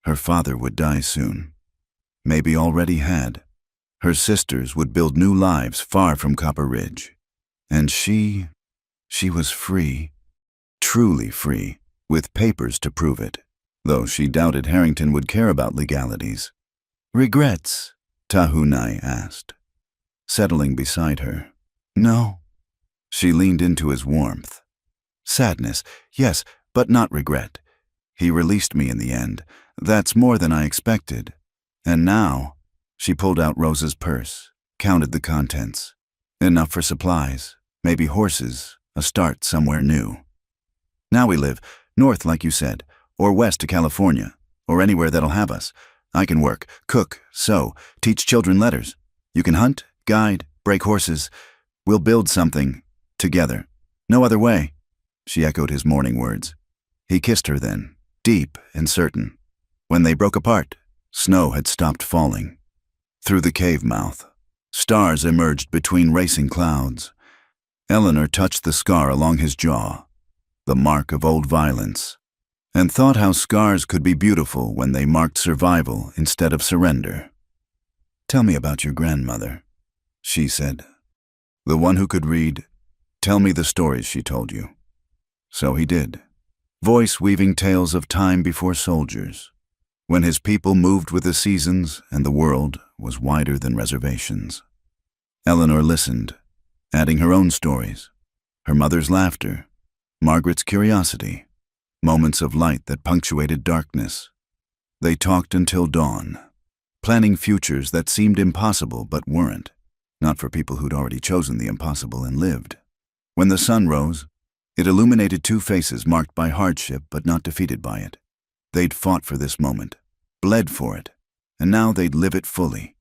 Her father would die soon. Maybe already had. Her sisters would build new lives far from Copper Ridge. And she was free, truly free, with papers to prove it, though she doubted Harrington would care about legalities. Regrets? Tahunai asked, settling beside her. No. She leaned into his warmth. Sadness, yes, but not regret. He released me in the end. That's more than I expected. And now, she pulled out Rosa's purse, counted the contents. Enough for supplies, maybe horses, a start somewhere new. Now we live, north like you said, or west to California, or anywhere that'll have us. I can work, cook, sew, teach children letters. You can hunt, guide, break horses. We'll build something, together. No other way. She echoed his morning words. He kissed her then, deep and certain. When they broke apart, snow had stopped falling. Through the cave mouth, stars emerged between racing clouds. Eleanor touched the scar along his jaw, the mark of old violence, and thought how scars could be beautiful when they marked survival instead of surrender. Tell me about your grandmother, she said. The one who could read. Tell me the stories she told you. So he did, voice weaving tales of time before soldiers, when his people moved with the seasons and the world was wider than reservations. Eleanor listened, adding her own stories, her mother's laughter, Margaret's curiosity, moments of light that punctuated darkness. They talked until dawn, planning futures that seemed impossible but weren't, not for people who'd already chosen the impossible and lived. When the sun rose, it illuminated two faces marked by hardship but not defeated by it. They'd fought for this moment, bled for it, and now they'd live it fully.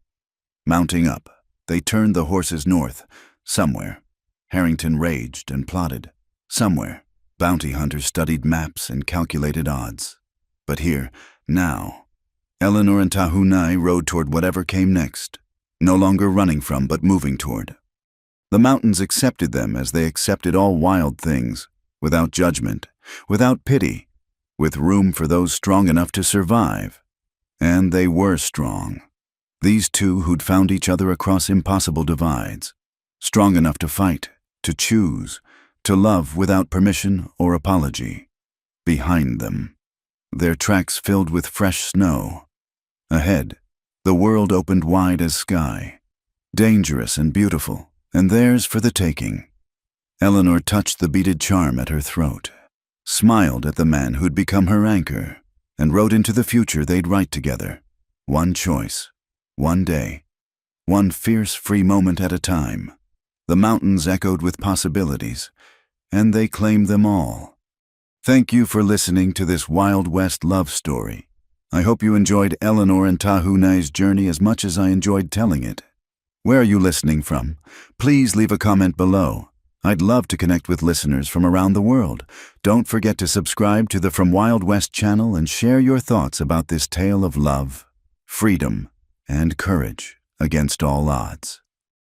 Mounting up, they turned the horses north, somewhere. Harrington raged and plotted. Somewhere, bounty hunters studied maps and calculated odds. But here, now, Eleanor and Tahunai rode toward whatever came next, no longer running from but moving toward. The mountains accepted them as they accepted all wild things, without judgment, without pity, with room for those strong enough to survive. And they were strong. These two who'd found each other across impossible divides, strong enough to fight, to choose, to love without permission or apology. Behind them, their tracks filled with fresh snow. Ahead, the world opened wide as sky, dangerous and beautiful, and theirs for the taking. Eleanor touched the beaded charm at her throat, smiled at the man who'd become her anchor, and rode into the future they'd write together. One choice, one day, one fierce free moment at a time. The mountains echoed with possibilities, and they claimed them all. Thank you for listening to this Wild West love story. I hope you enjoyed Eleanor and Tahunai's journey as much as I enjoyed telling it. Where are you listening from? Please leave a comment below. I'd love to connect with listeners from around the world. Don't forget to subscribe to the From Wild West channel and share your thoughts about this tale of love, freedom, and courage against all odds.